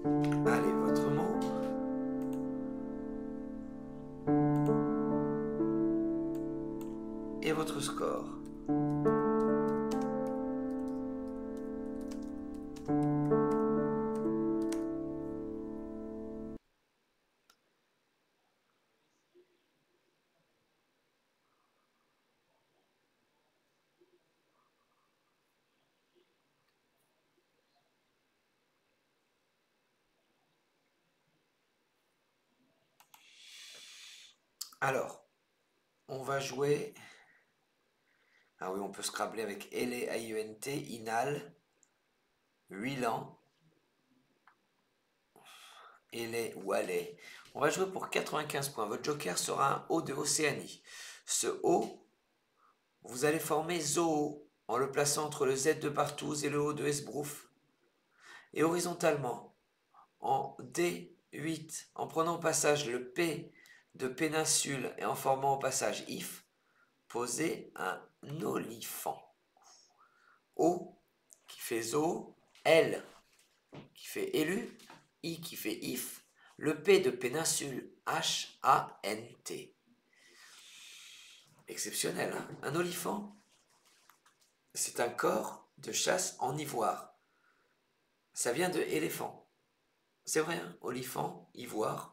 Allez, votre mot. Et votre score. Alors, on va jouer. Ah oui, on peut scrabler avec L-A-I-E-N-T, Inal, Huilan, Elé ou Allais. On va jouer pour 95 points. Votre joker sera un O de Océanie. Ce O, vous allez former Zoo en le plaçant entre le Z de Partouze et le O de Esbrouf. Et horizontalement, en D8, en prenant au passage le P de péninsule et en formant au passage IF, posez un olifant. O qui fait Zoo, L qui fait élu, I qui fait if, le P de péninsule, H-A-N-T. Exceptionnel, hein? Un olifant, c'est un corps de chasse en ivoire. Ça vient de éléphant. C'est vrai, hein? Olifant, ivoire.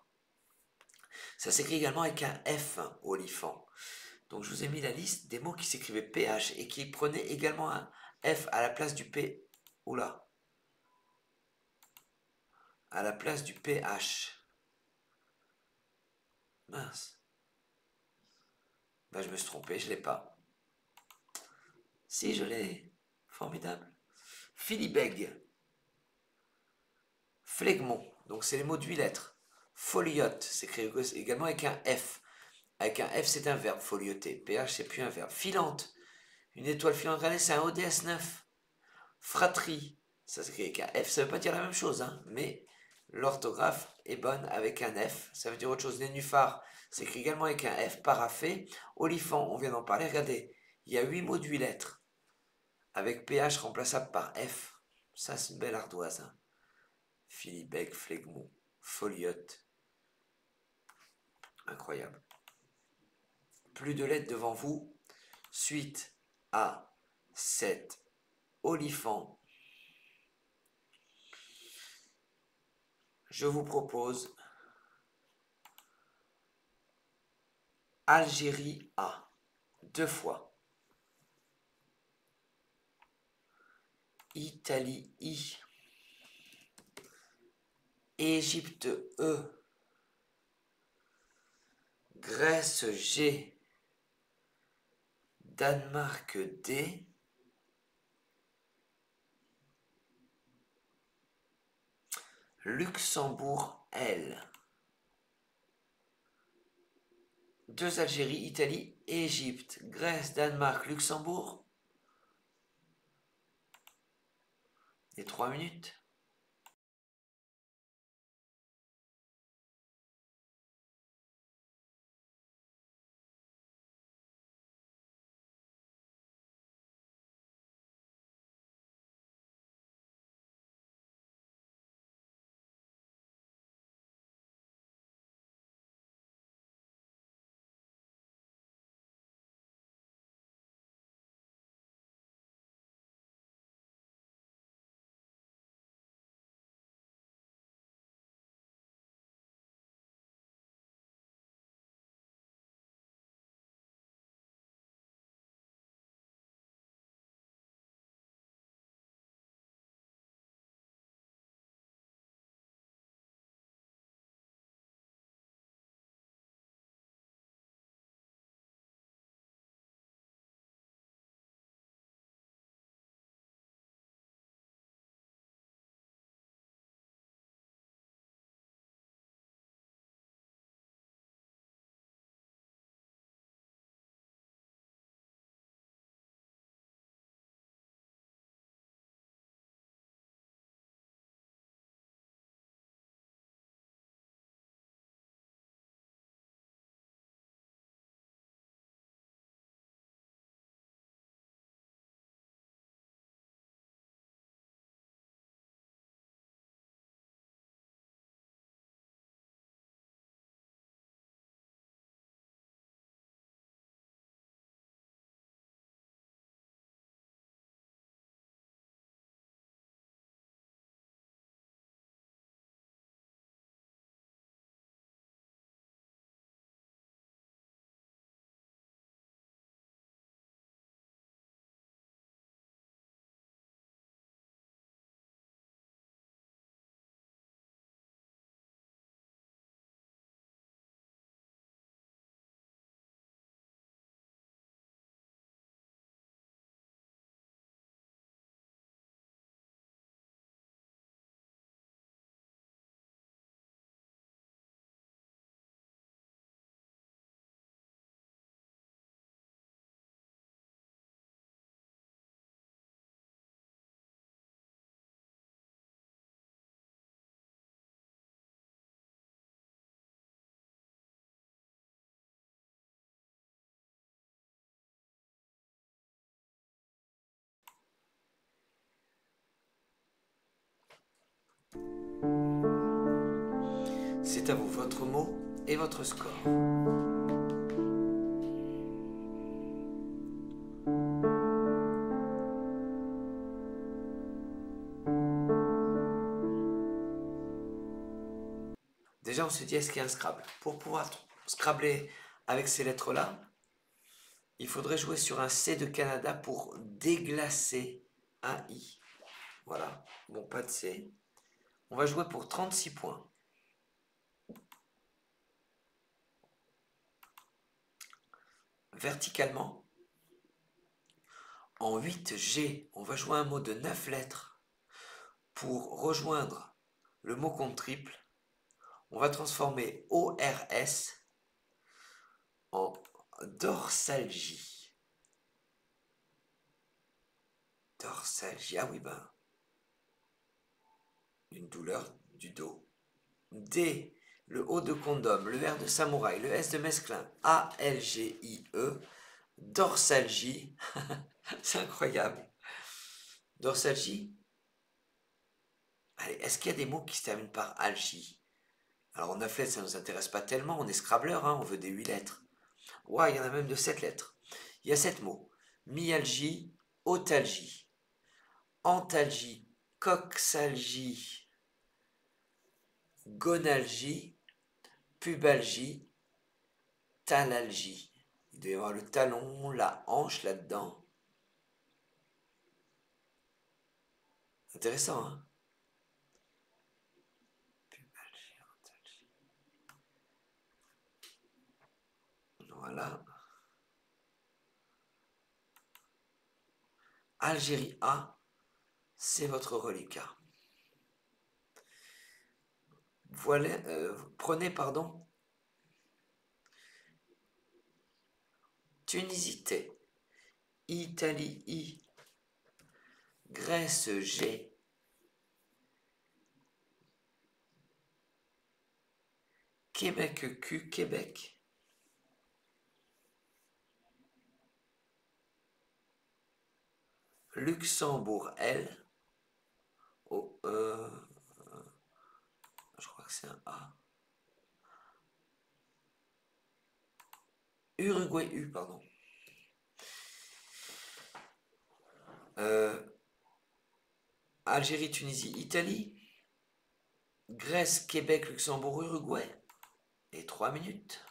Ça s'écrit également avec un F, hein, olifant. Donc je vous ai mis la liste des mots qui s'écrivaient PH et qui prenaient également un F à la place du P. Oula. À la place du PH. Mince. Ben, je me suis trompé, je ne l'ai pas. Si, je l'ai. Formidable. Philibeg. Flegmont. Donc, c'est les mots de 8 lettres. Foliote. C'est écrit également avec un F. Avec un F, c'est un verbe. Folioter. PH, c'est plus un verbe. Filante. Une étoile filante granée, c'est un ODS 9. Fratrie. Ça s'écrit avec un F. Ça ne veut pas dire la même chose, hein, mais l'orthographe est bonne avec un F. Ça veut dire autre chose. Nénuphar. C'est écrit également avec un F. Parafé. Olifant. On vient d'en parler. Regardez. Il y a 8 mots de 8 lettres. Avec PH remplaçable par F. Ça, c'est une belle ardoise. Hein. Philibeg, Flegmont, Foliote. Incroyable. Plus de lettres devant vous. Suite à cet olifant. Je vous propose Algérie A. 2 fois. Italie I. Égypte E. Grèce G. Danemark D. Luxembourg L. 2 Algérie, Italie, Égypte, Grèce, Danemark, Luxembourg. Et 3 minutes. C'est à vous votre mot et votre score. Déjà, on se dit, est-ce qu'il y a un Scrabble? Pour pouvoir Scrabbler avec ces lettres-là, il faudrait jouer sur un C de Canada pour déglacer un I. Voilà, bon, pas de C. On va jouer pour 36 points. Verticalement, en 8G, on va jouer un mot de 9 lettres pour rejoindre le mot compte triple. On va transformer ORS en dorsalgie. Dorsalgie, ah oui, ben, une douleur du dos. D, le O de condom, le R de samouraï, le S de mesclin, ALGIE, dorsalgie. C'est incroyable. Dorsalgie. Allez, est-ce qu'il y a des mots qui se terminent par algie? Alors, en athlète, ça ne nous intéresse pas tellement. On est scrabbleur, hein, on veut des 8 lettres. Ouais, il y en a même de 7 lettres. Il y a 7 mots. Myalgie, otalgie, antalgie, coxalgie, gonalgie, pubalgie, talalgie. Il doit y avoir le talon, la hanche là-dedans. Intéressant, hein? Pubalgie, antalgie. Voilà. Algérie A, c'est votre reliquat. Voilà, prenez, pardon, Tunisie T, Italie I, Grèce G, Québec Q, Québec, Luxembourg L, oh, je crois que c'est un A, Uruguay U, pardon. Algérie, Tunisie, Italie, Grèce, Québec, Luxembourg, Uruguay, et 3 minutes.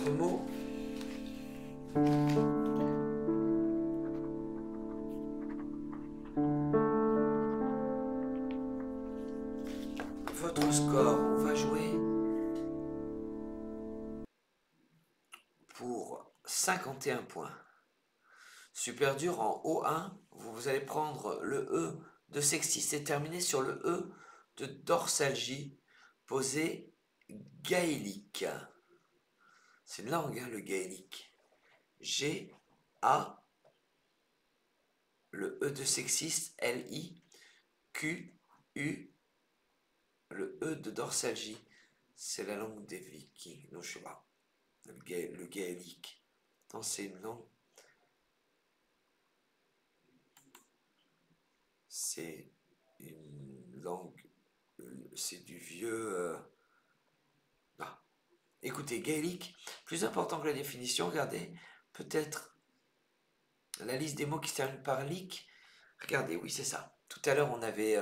Votre mot? Votre score, on va jouer pour 51 points. Super dur en O1, vous allez prendre le E de sexiste et terminer sur le E de dorsalgie, posé gaélique. C'est une langue, hein, le gaélique. G, A, le E de sexiste, L-I, Q, U, le E de dorsalgie. C'est la langue des Vikings, non, je sais pas. Le gaélique. C'est une langue. C'est une langue. C'est du vieux. Ah. Écoutez, gaélique, plus important que la définition, regardez, peut-être la liste des mots qui se terminent par lique. Regardez, oui, c'est ça. Tout à l'heure, on avait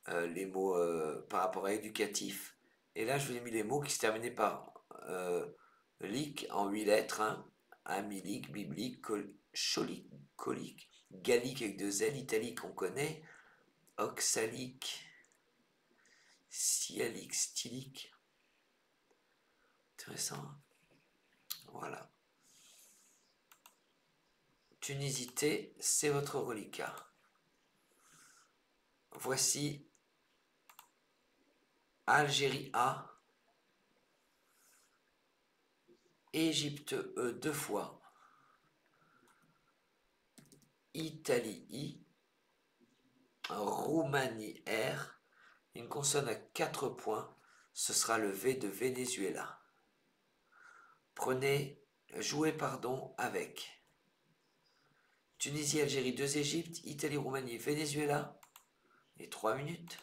les mots par rapport à éducatif. Et là, je vous ai mis les mots qui se terminaient par lique en 8 lettres. Hein. Amilique, biblique, cholique, colique, gallique avec 2 L, italique, on connaît, oxalique, sialique, stylique. Intéressant. Hein. Voilà. Tunisité, c'est votre reliquat. Voici Algérie A, Égypte E 2 fois, Italie I, Roumanie R, une consonne à 4 points, ce sera le V de Venezuela. Jouez avec Tunisie, Algérie, 2 Égypte, Italie, Roumanie, Venezuela, et 3 minutes.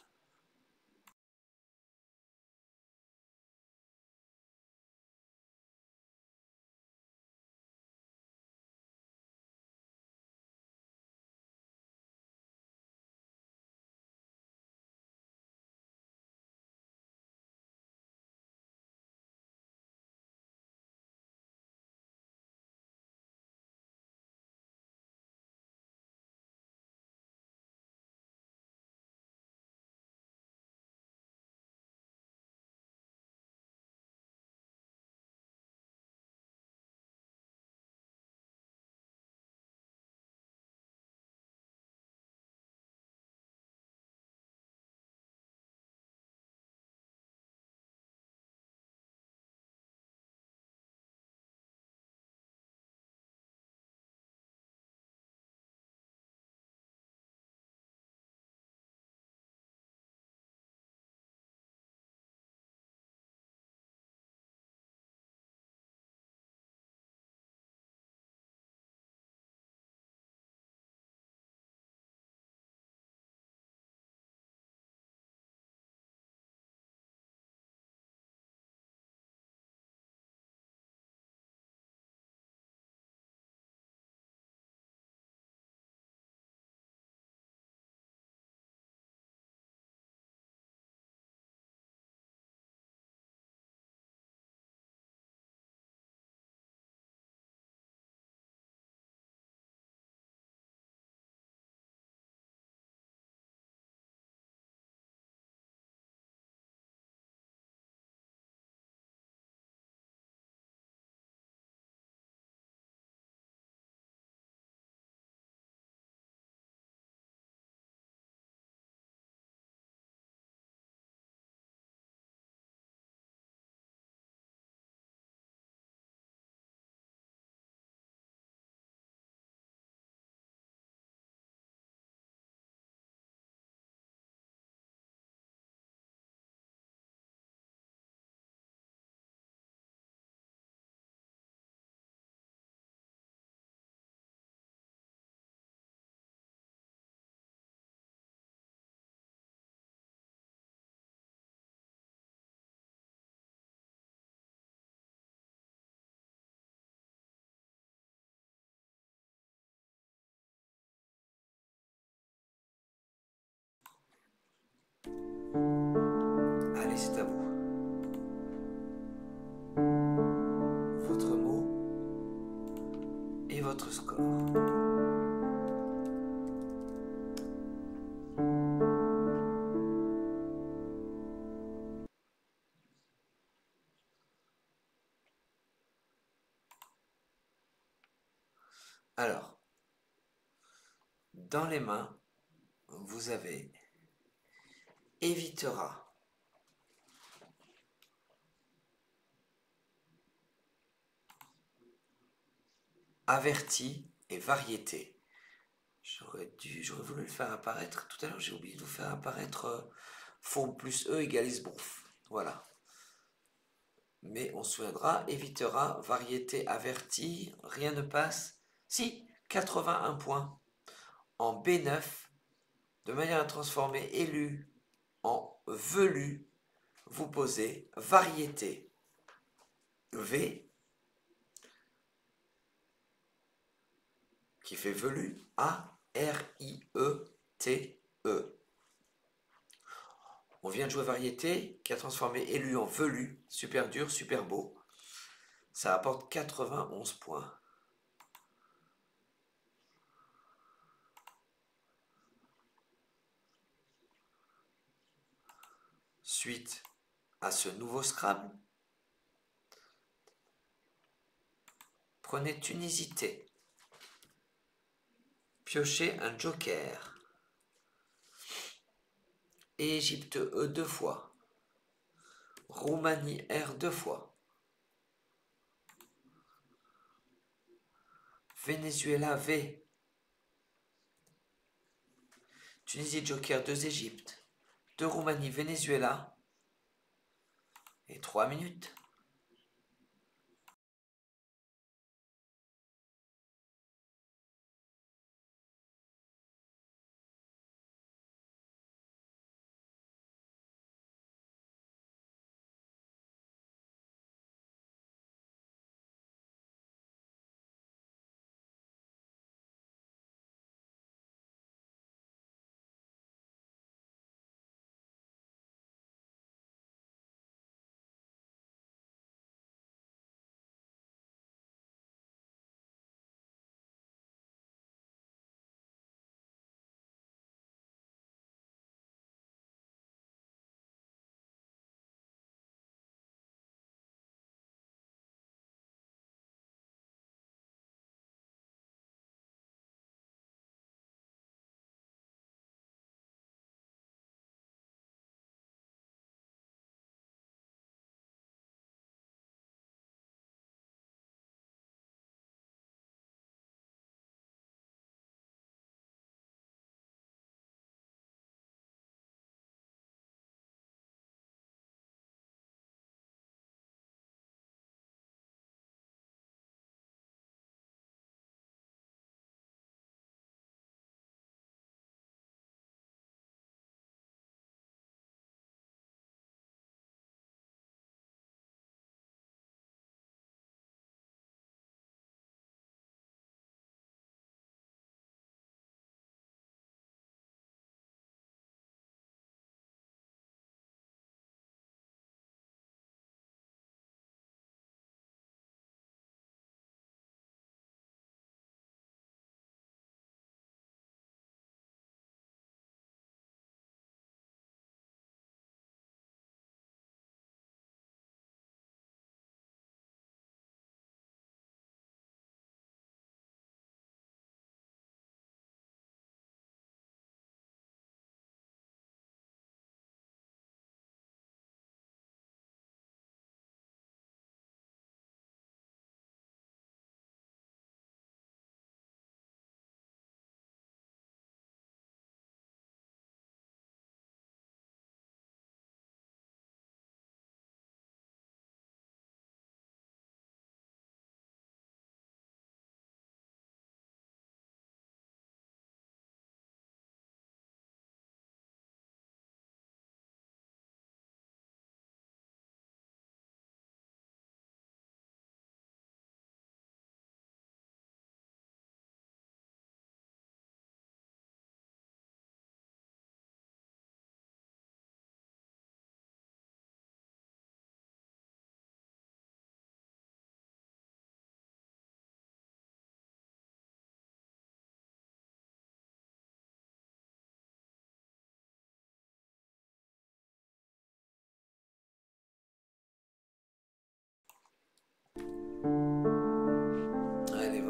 votre score. Alors, dans les mains, vous avez évitera, averti et variété. J'aurais voulu le faire apparaître. Tout à l'heure, j'ai oublié de vous faire apparaître fourbe plus E égale isbrouf. Voilà. Mais on se souviendra, évitera, variété, averti, rien ne passe. Si, 81 points. En B9, de manière à transformer élu en velu, vous posez variété. V, qui fait velu, A-R-I-E-T-E. On vient de jouer variété, qui a transformé élu en velu, super dur, super beau. Ça apporte 91 points. Suite à ce nouveau Scrabble, prenez Tunisité. Piochez un joker. Égypte E 2 fois. Roumanie R 2 fois. Venezuela V. Tunisie joker 2 Égypte. 2 Roumanie Venezuela. Et 3 minutes.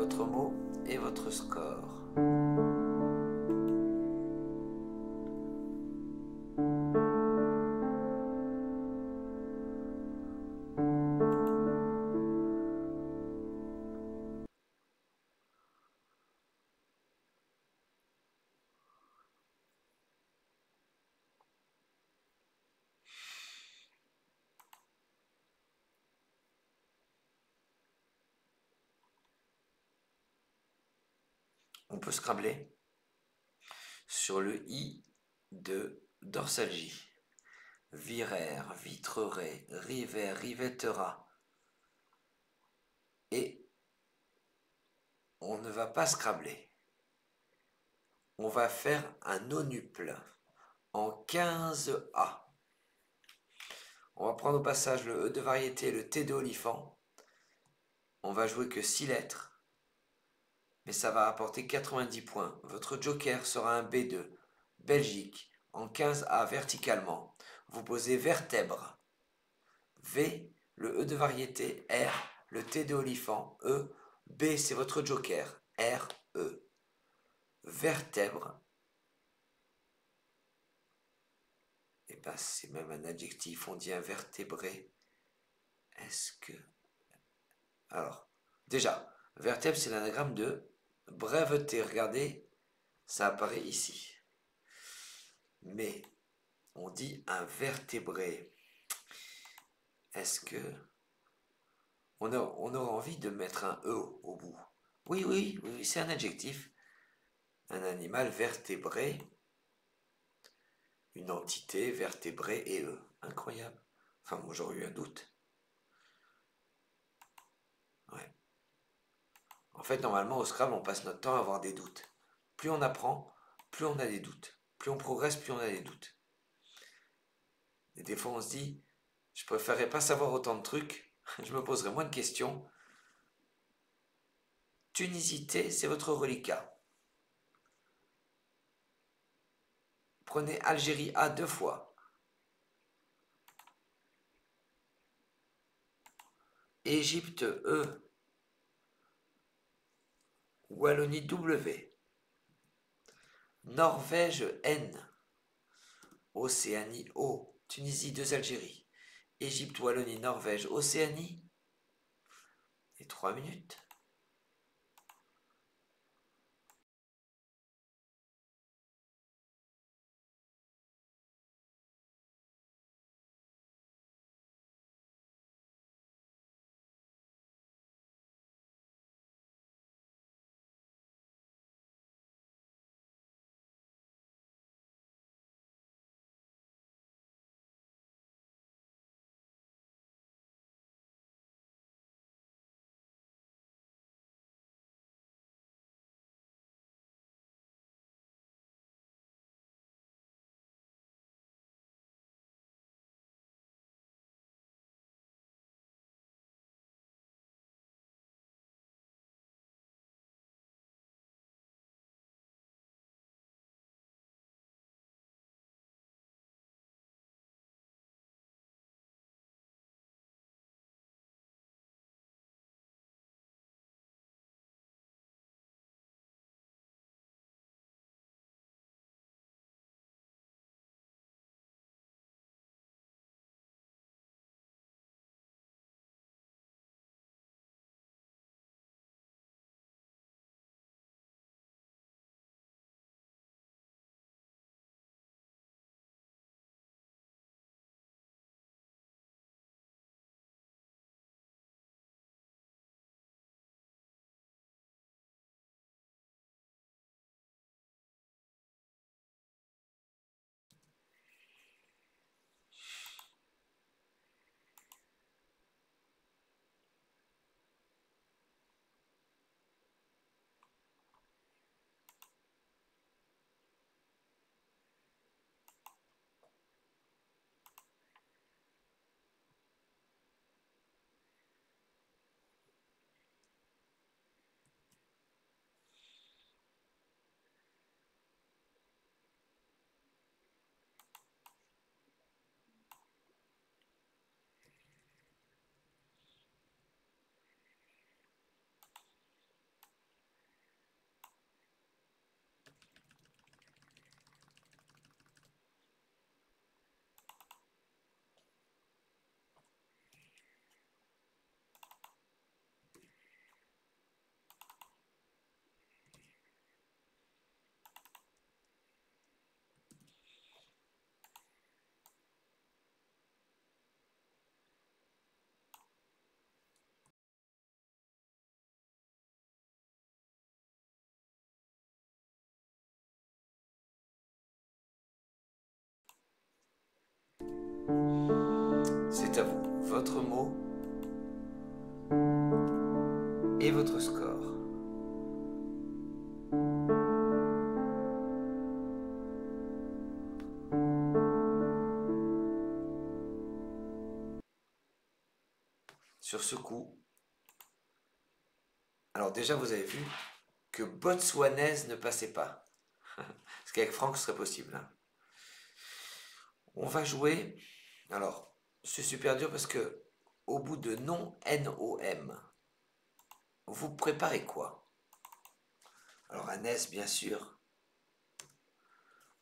votre mot et votre score. On peut scrambler sur le i de dorsalgie. Viraire, vitrerai, river, rivettera. Et on ne va pas scrambler. On va faire un onuple en 15A. On va prendre au passage le E de variété et le T de olifant. On va jouer que 6 lettres, mais ça va apporter 90 points. Votre joker sera un B2, Belgique, en 15A verticalement. Vous posez vertèbre. V, le E de variété, R, le T de olifant, E, B c'est votre joker, R, E. Vertèbre. Et bien c'est même un adjectif, on dit invertébré. Est-ce que... Alors, déjà, vertèbre c'est l'anagramme de breveté, regardez, ça apparaît ici. Mais on dit invertébré. Est-ce que... On aura envie de mettre un E au bout. Oui, oui, oui, c'est un adjectif. Un animal vertébré, une entité vertébrée et E. Incroyable. Enfin, moi j'aurais eu un doute. Ouais. En fait, normalement, au Scrabble, on passe notre temps à avoir des doutes. Plus on apprend, plus on a des doutes. Plus on progresse, plus on a des doutes. Et des fois, on se dit, je préférerais pas savoir autant de trucs, je me poserais moins de questions. Tunisité, c'est votre reliquat. Prenez Algérie A 2 fois. Égypte E. Wallonie W. Norvège N. Océanie O. Tunisie 2 Algérie. Égypte, Wallonie, Norvège, Océanie. Et 3 minutes. c'est à vous. Votre mot et votre score. Sur ce coup, alors déjà vous avez vu que botswanaise ne passait pas. Parce qu'avec Franck ce serait possible. Hein. On va jouer. Alors, c'est super dur parce que au bout de nom, N-O-M, vous préparez quoi? Alors un S bien sûr.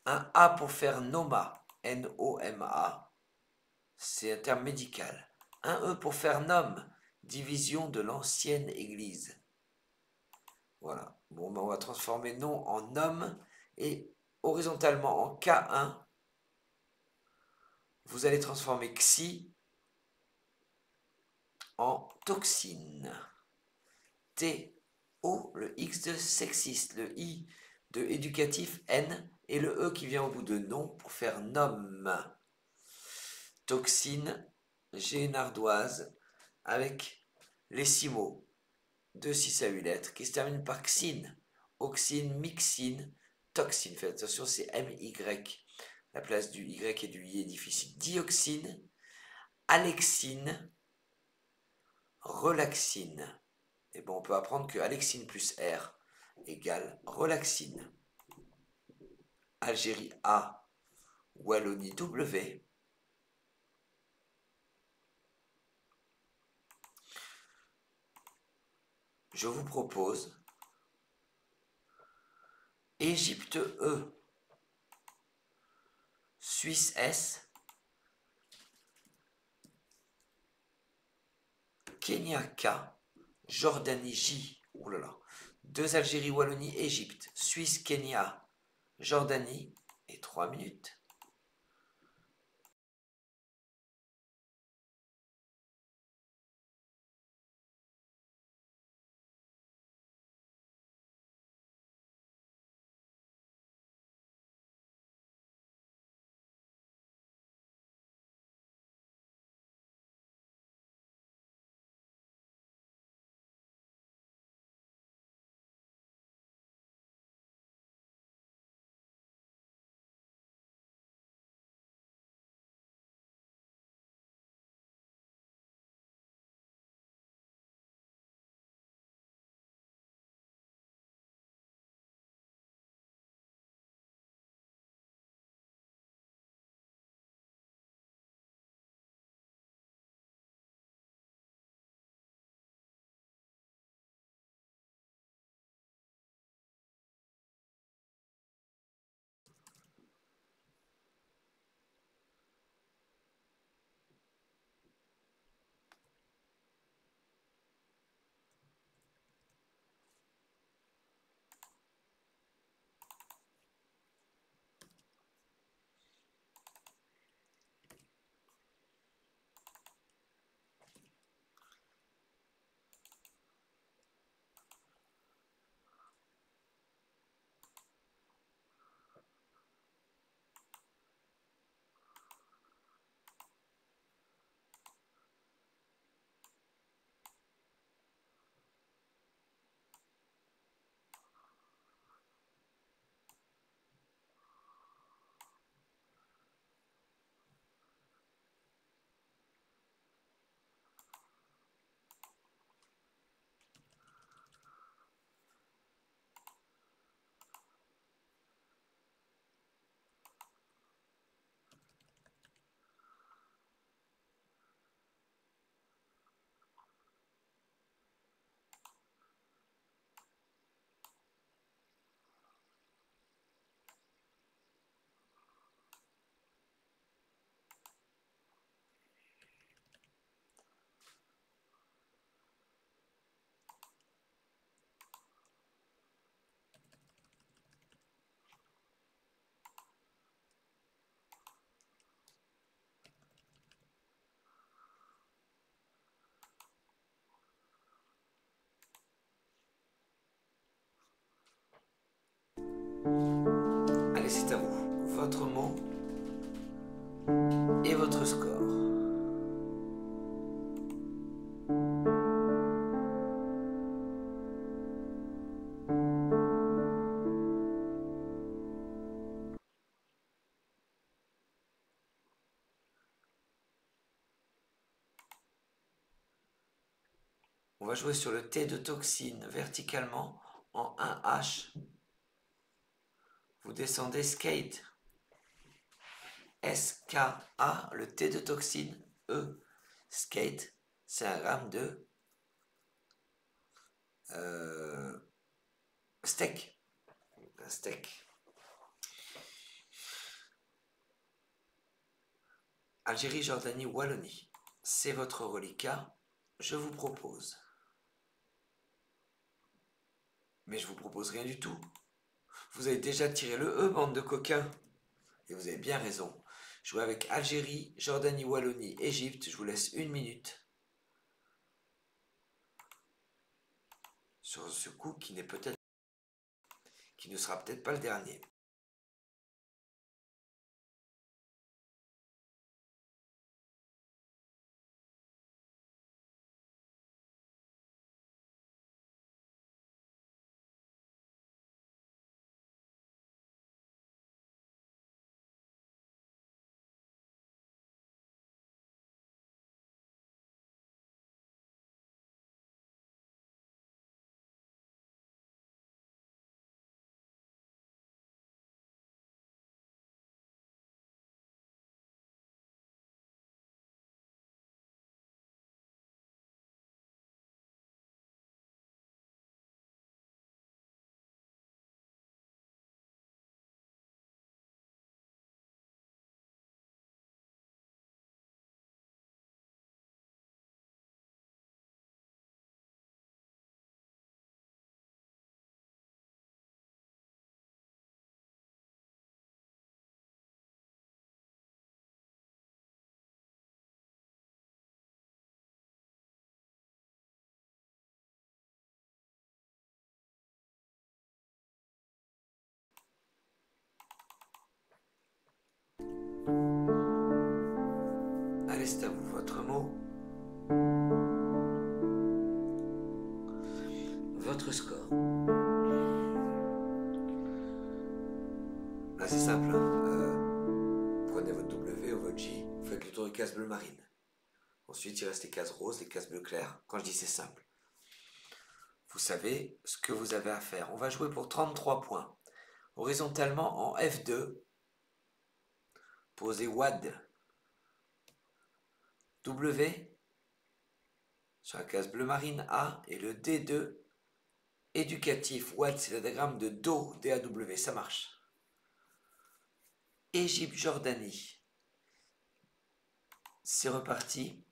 Un A pour faire Noma, N-O-M-A, c'est un terme médical. Un E pour faire Nom, division de l'ancienne église. Voilà. Bon, ben on va transformer nom en Nom et horizontalement en K1. Vous allez transformer Xi en toxine. T-O, le X de sexiste, le I de éducatif, N, et le E qui vient au bout de nom pour faire Nom. Toxine, j'ai une ardoise avec les 6 mots de 6 à 8 lettres qui se terminent par xine, oxine, mixine, toxine. Faites attention, c'est M-Y. La place du Y et du I est difficile. Dioxine, alexine, relaxine. Et bon, on peut apprendre que alexine plus R égale relaxine. Algérie A, Wallonie W. Je vous propose Égypte E, Suisse S, Kenya K, Jordanie J. Oh là là. 2 Algérie, Wallonie, Égypte, Suisse, Kenya, Jordanie et 3 minutes. Allez, c'est à vous. Votre mot et votre score. On va jouer sur le T de toxine verticalement en 1H. Vous descendez skate. S-K-A, le T de toxine, E. Skate, c'est un gramme de steak. Un steak. Algérie, Jordanie, Wallonie. C'est votre reliquat. Je vous propose. Mais je vous propose rien du tout. Vous avez déjà tiré le E, bande de coquins. Et vous avez bien raison. Jouez avec Algérie, Jordanie, Wallonie, Égypte. Je vous laisse 1 minute. Sur ce coup qui ne sera peut-être pas le dernier. Allez, c'est à vous, votre mot. Votre score. Là, c'est simple. Prenez votre W ou votre J, vous faites le tour des cases bleues marines. Ensuite, il reste les cases roses, les cases bleues claires. Quand je dis c'est simple, vous savez ce que vous avez à faire. On va jouer pour 33 points. Horizontalement en F2, posez WAD. W sur la case bleu marine A et le D2 éducatif. WAD, c'est le diagramme de Do, DAW, ça marche. Égypte, Jordanie. C'est reparti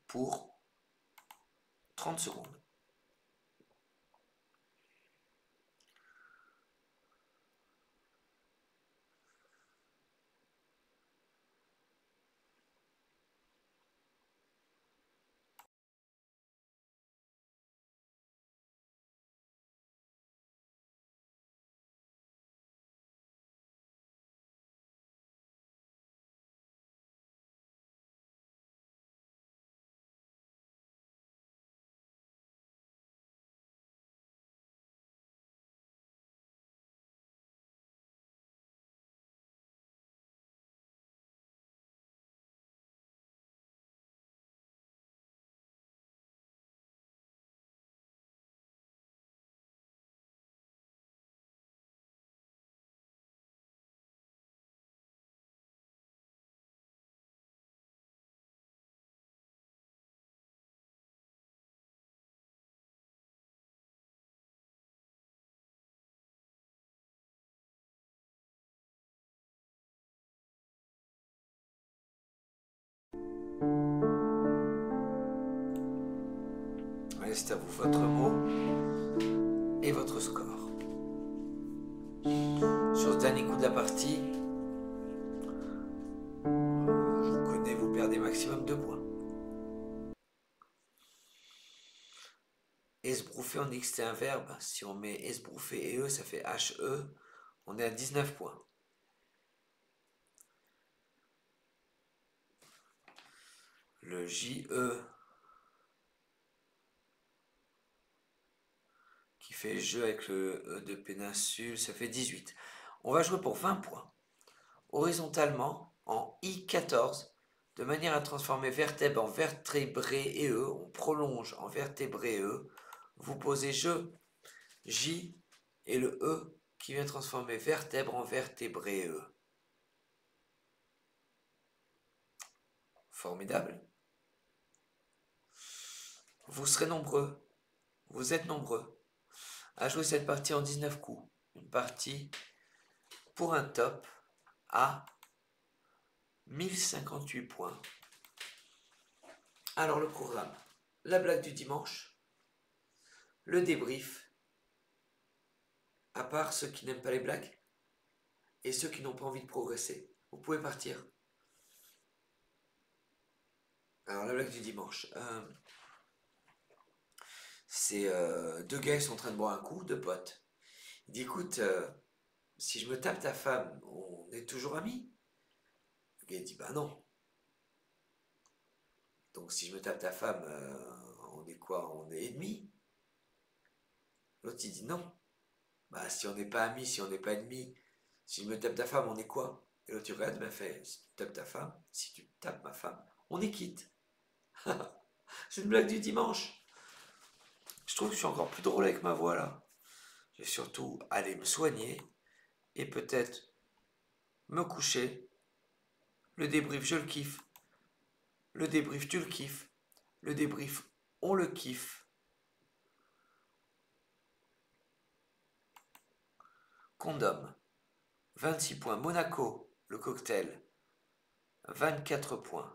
pour 30 secondes. Allez, c'est à vous, votre mot et votre score. Sur ce dernier coup de la partie, je vous connais, vous perdez maximum 2 points. Esbrouffer, on dit que c'est un verbe. Si on met esbrouffer et E, ça fait HE. On est à 19 points. Le JE qui fait jeu avec le E de péninsule, ça fait 18. On va jouer pour 20 points. Horizontalement, en I14, de manière à transformer vertèbre en vertébré et E, on prolonge en vertébré E, vous posez je, J, et le E qui vient transformer vertèbre en vertébré E. Formidable. Vous serez nombreux, vous êtes nombreux, à jouer cette partie en 19 coups. Une partie pour un top à 1058 points. Alors le programme, la blague du dimanche, le débrief, à part ceux qui n'aiment pas les blagues et ceux qui n'ont pas envie de progresser. Vous pouvez partir. Alors la blague du dimanche, c'est deux gars qui sont en train de boire un coup, deux potes. Il dit écoute, si je me tape ta femme, on est toujours amis? Le gars dit bah non. Donc si je me tape ta femme, on est quoi? On est ennemis? L'autre il dit non. Bah si on n'est pas amis, si on n'est pas ennemis, si je me tape ta femme, on est quoi? Et l'autre il regarde, bah fait, si tu tapes ta femme, si tu tapes ma femme, on est quitte. C'est une blague du dimanche. Je trouve que je suis encore plus drôle avec ma voix là. Je vais surtout aller me soigner et peut-être me coucher. Le débrief, je le kiffe. Le débrief, tu le kiffes. Le débrief, on le kiffe. Condom, 26 points. Monaco, le cocktail, 24 points.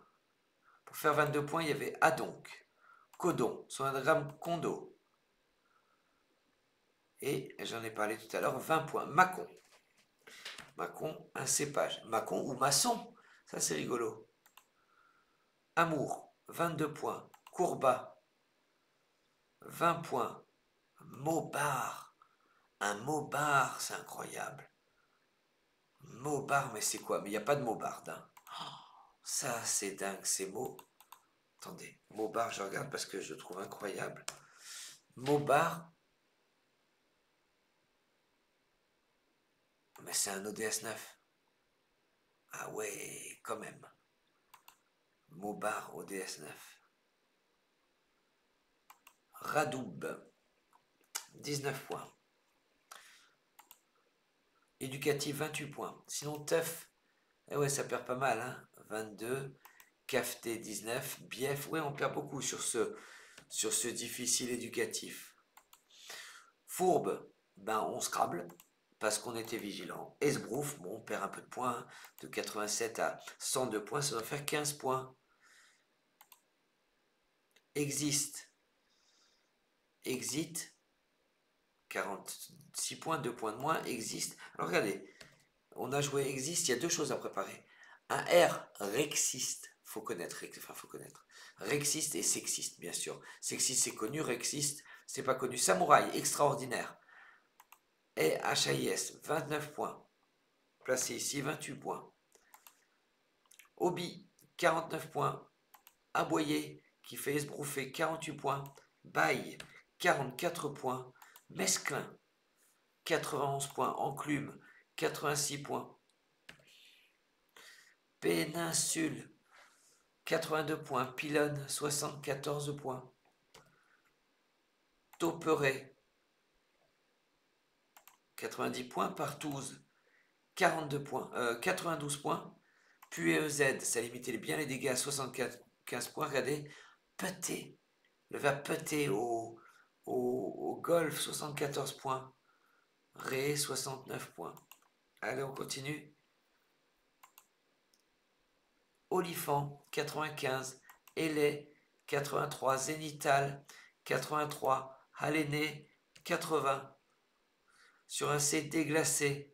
Pour faire 22 points, il y avait Adonc, Codon, son anagramme Condo. Et j'en ai parlé tout à l'heure, 20 points. Macon. Macon, un cépage. Macon ou maçon, ça c'est rigolo. Amour, 22 points. Courbat, 20 points. Mobard, un mobard, c'est incroyable. Mobard, mais c'est quoi? Mais il n'y a pas de mobard. Hein. Ça, c'est dingue, ces mots. Attendez, mobard, je regarde parce que je trouve incroyable. Mobard, mais c'est un ODS 9. Ah ouais, quand même. Mobard ODS 9. Radoub, 19 points. Éducatif, 28 points. Sinon, teuf, eh ouais, ça perd pas mal, hein. 22. Cafeté, 19. Bief, ouais, on perd beaucoup sur ce difficile éducatif. Fourbe, ben on scrable parce qu'on était vigilant. Esbrouf, bon, on perd un peu de points, de 87 à 102 points, ça doit faire 15 points. Existe, 46 points, 2 points de moins, existe. Alors regardez, on a joué existe, il y a deux choses à préparer. Un R, rexiste, faut connaître. Rexiste et sexiste, bien sûr. Sexiste, c'est connu, rexiste, c'est pas connu. Samouraï, extraordinaire. Et HIS, 29 points. Placé ici, 28 points. Obi, 49 points. Aboyer, qui fait esbrouffer, 48 points. Baille, 44 points. Mesclin, 91 points. Enclume, 86 points. Péninsule, 82 points. Pilonne, 74 points. Tauperet, 90 points. Partouze, 42 points, 92 points. Puis EZ, ça limitait bien les dégâts à 75 points. Regardez, Peuté, le verbe Peuté au golf, 74 points. Ré, 69 points. Allez, on continue. Olifant, 95. Élé, 83. Zénital, 83. Haléné, 80. Sur un C déglacé.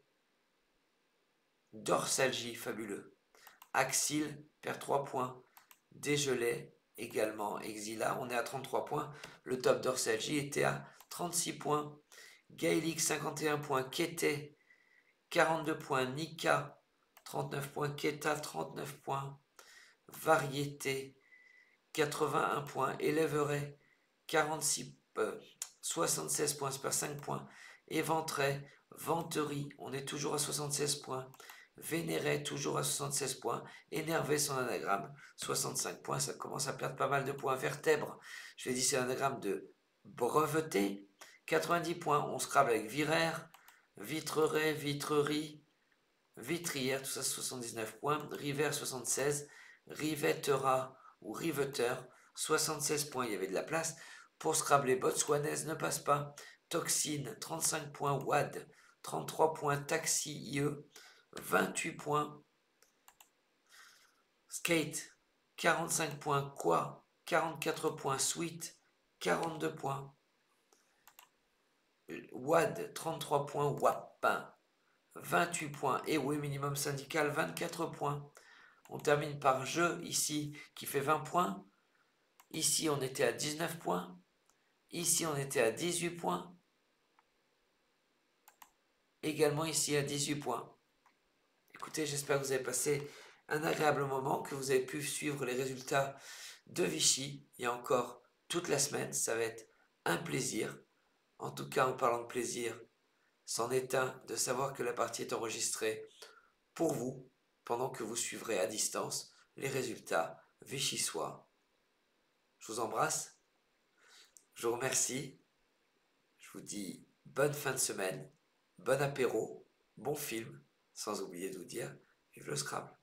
Dorsalgie, fabuleux. Axile, perd 3 points. Dégelé, également. Exila, on est à 33 points. Le top Dorsalgie était à 36 points. Gaélique, 51 points. Kété, 42 points. Nika, 39 points. Keta, 39 points. Variété, 81 points. Élèverait, 76 points, c'est pas 5 points. Éventrait, Venterie, on est toujours à 76 points. Vénéret, toujours à 76 points. Énervé, son anagramme, 65 points. Ça commence à perdre pas mal de points. Vertèbre, je l'ai dit, c'est l'anagramme de breveté. 90 points. On scrable avec Viraire, Vitreret, Vitrerie, Vitrière, tout ça 79 points. River, 76. Rivettera ou Riveteur, 76 points. Il y avait de la place. Pour scrabler, Botswanaise ne passe pas. Toxine, 35 points. Wad, 33 points. Taxi, IE, 28 points. Skate, 45 points. Quoi, 44 points. Sweet, 42 points. Wad, 33 points. WAP, 28 points. Et oui, minimum syndical, 24 points. On termine par jeu ici qui fait 20 points. Ici, on était à 19 points. Ici, on était à 18 points. Également ici à 18 points. Écoutez, j'espère que vous avez passé un agréable moment, que vous avez pu suivre les résultats de Vichy. Il y a encore toute la semaine, ça va être un plaisir. En tout cas, en parlant de plaisir, c'en est un de savoir que la partie est enregistrée pour vous, pendant que vous suivrez à distance les résultats vichysois. Je vous embrasse, je vous remercie, je vous dis bonne fin de semaine, bon apéro, bon film, sans oublier de vous dire vive le Scrabble.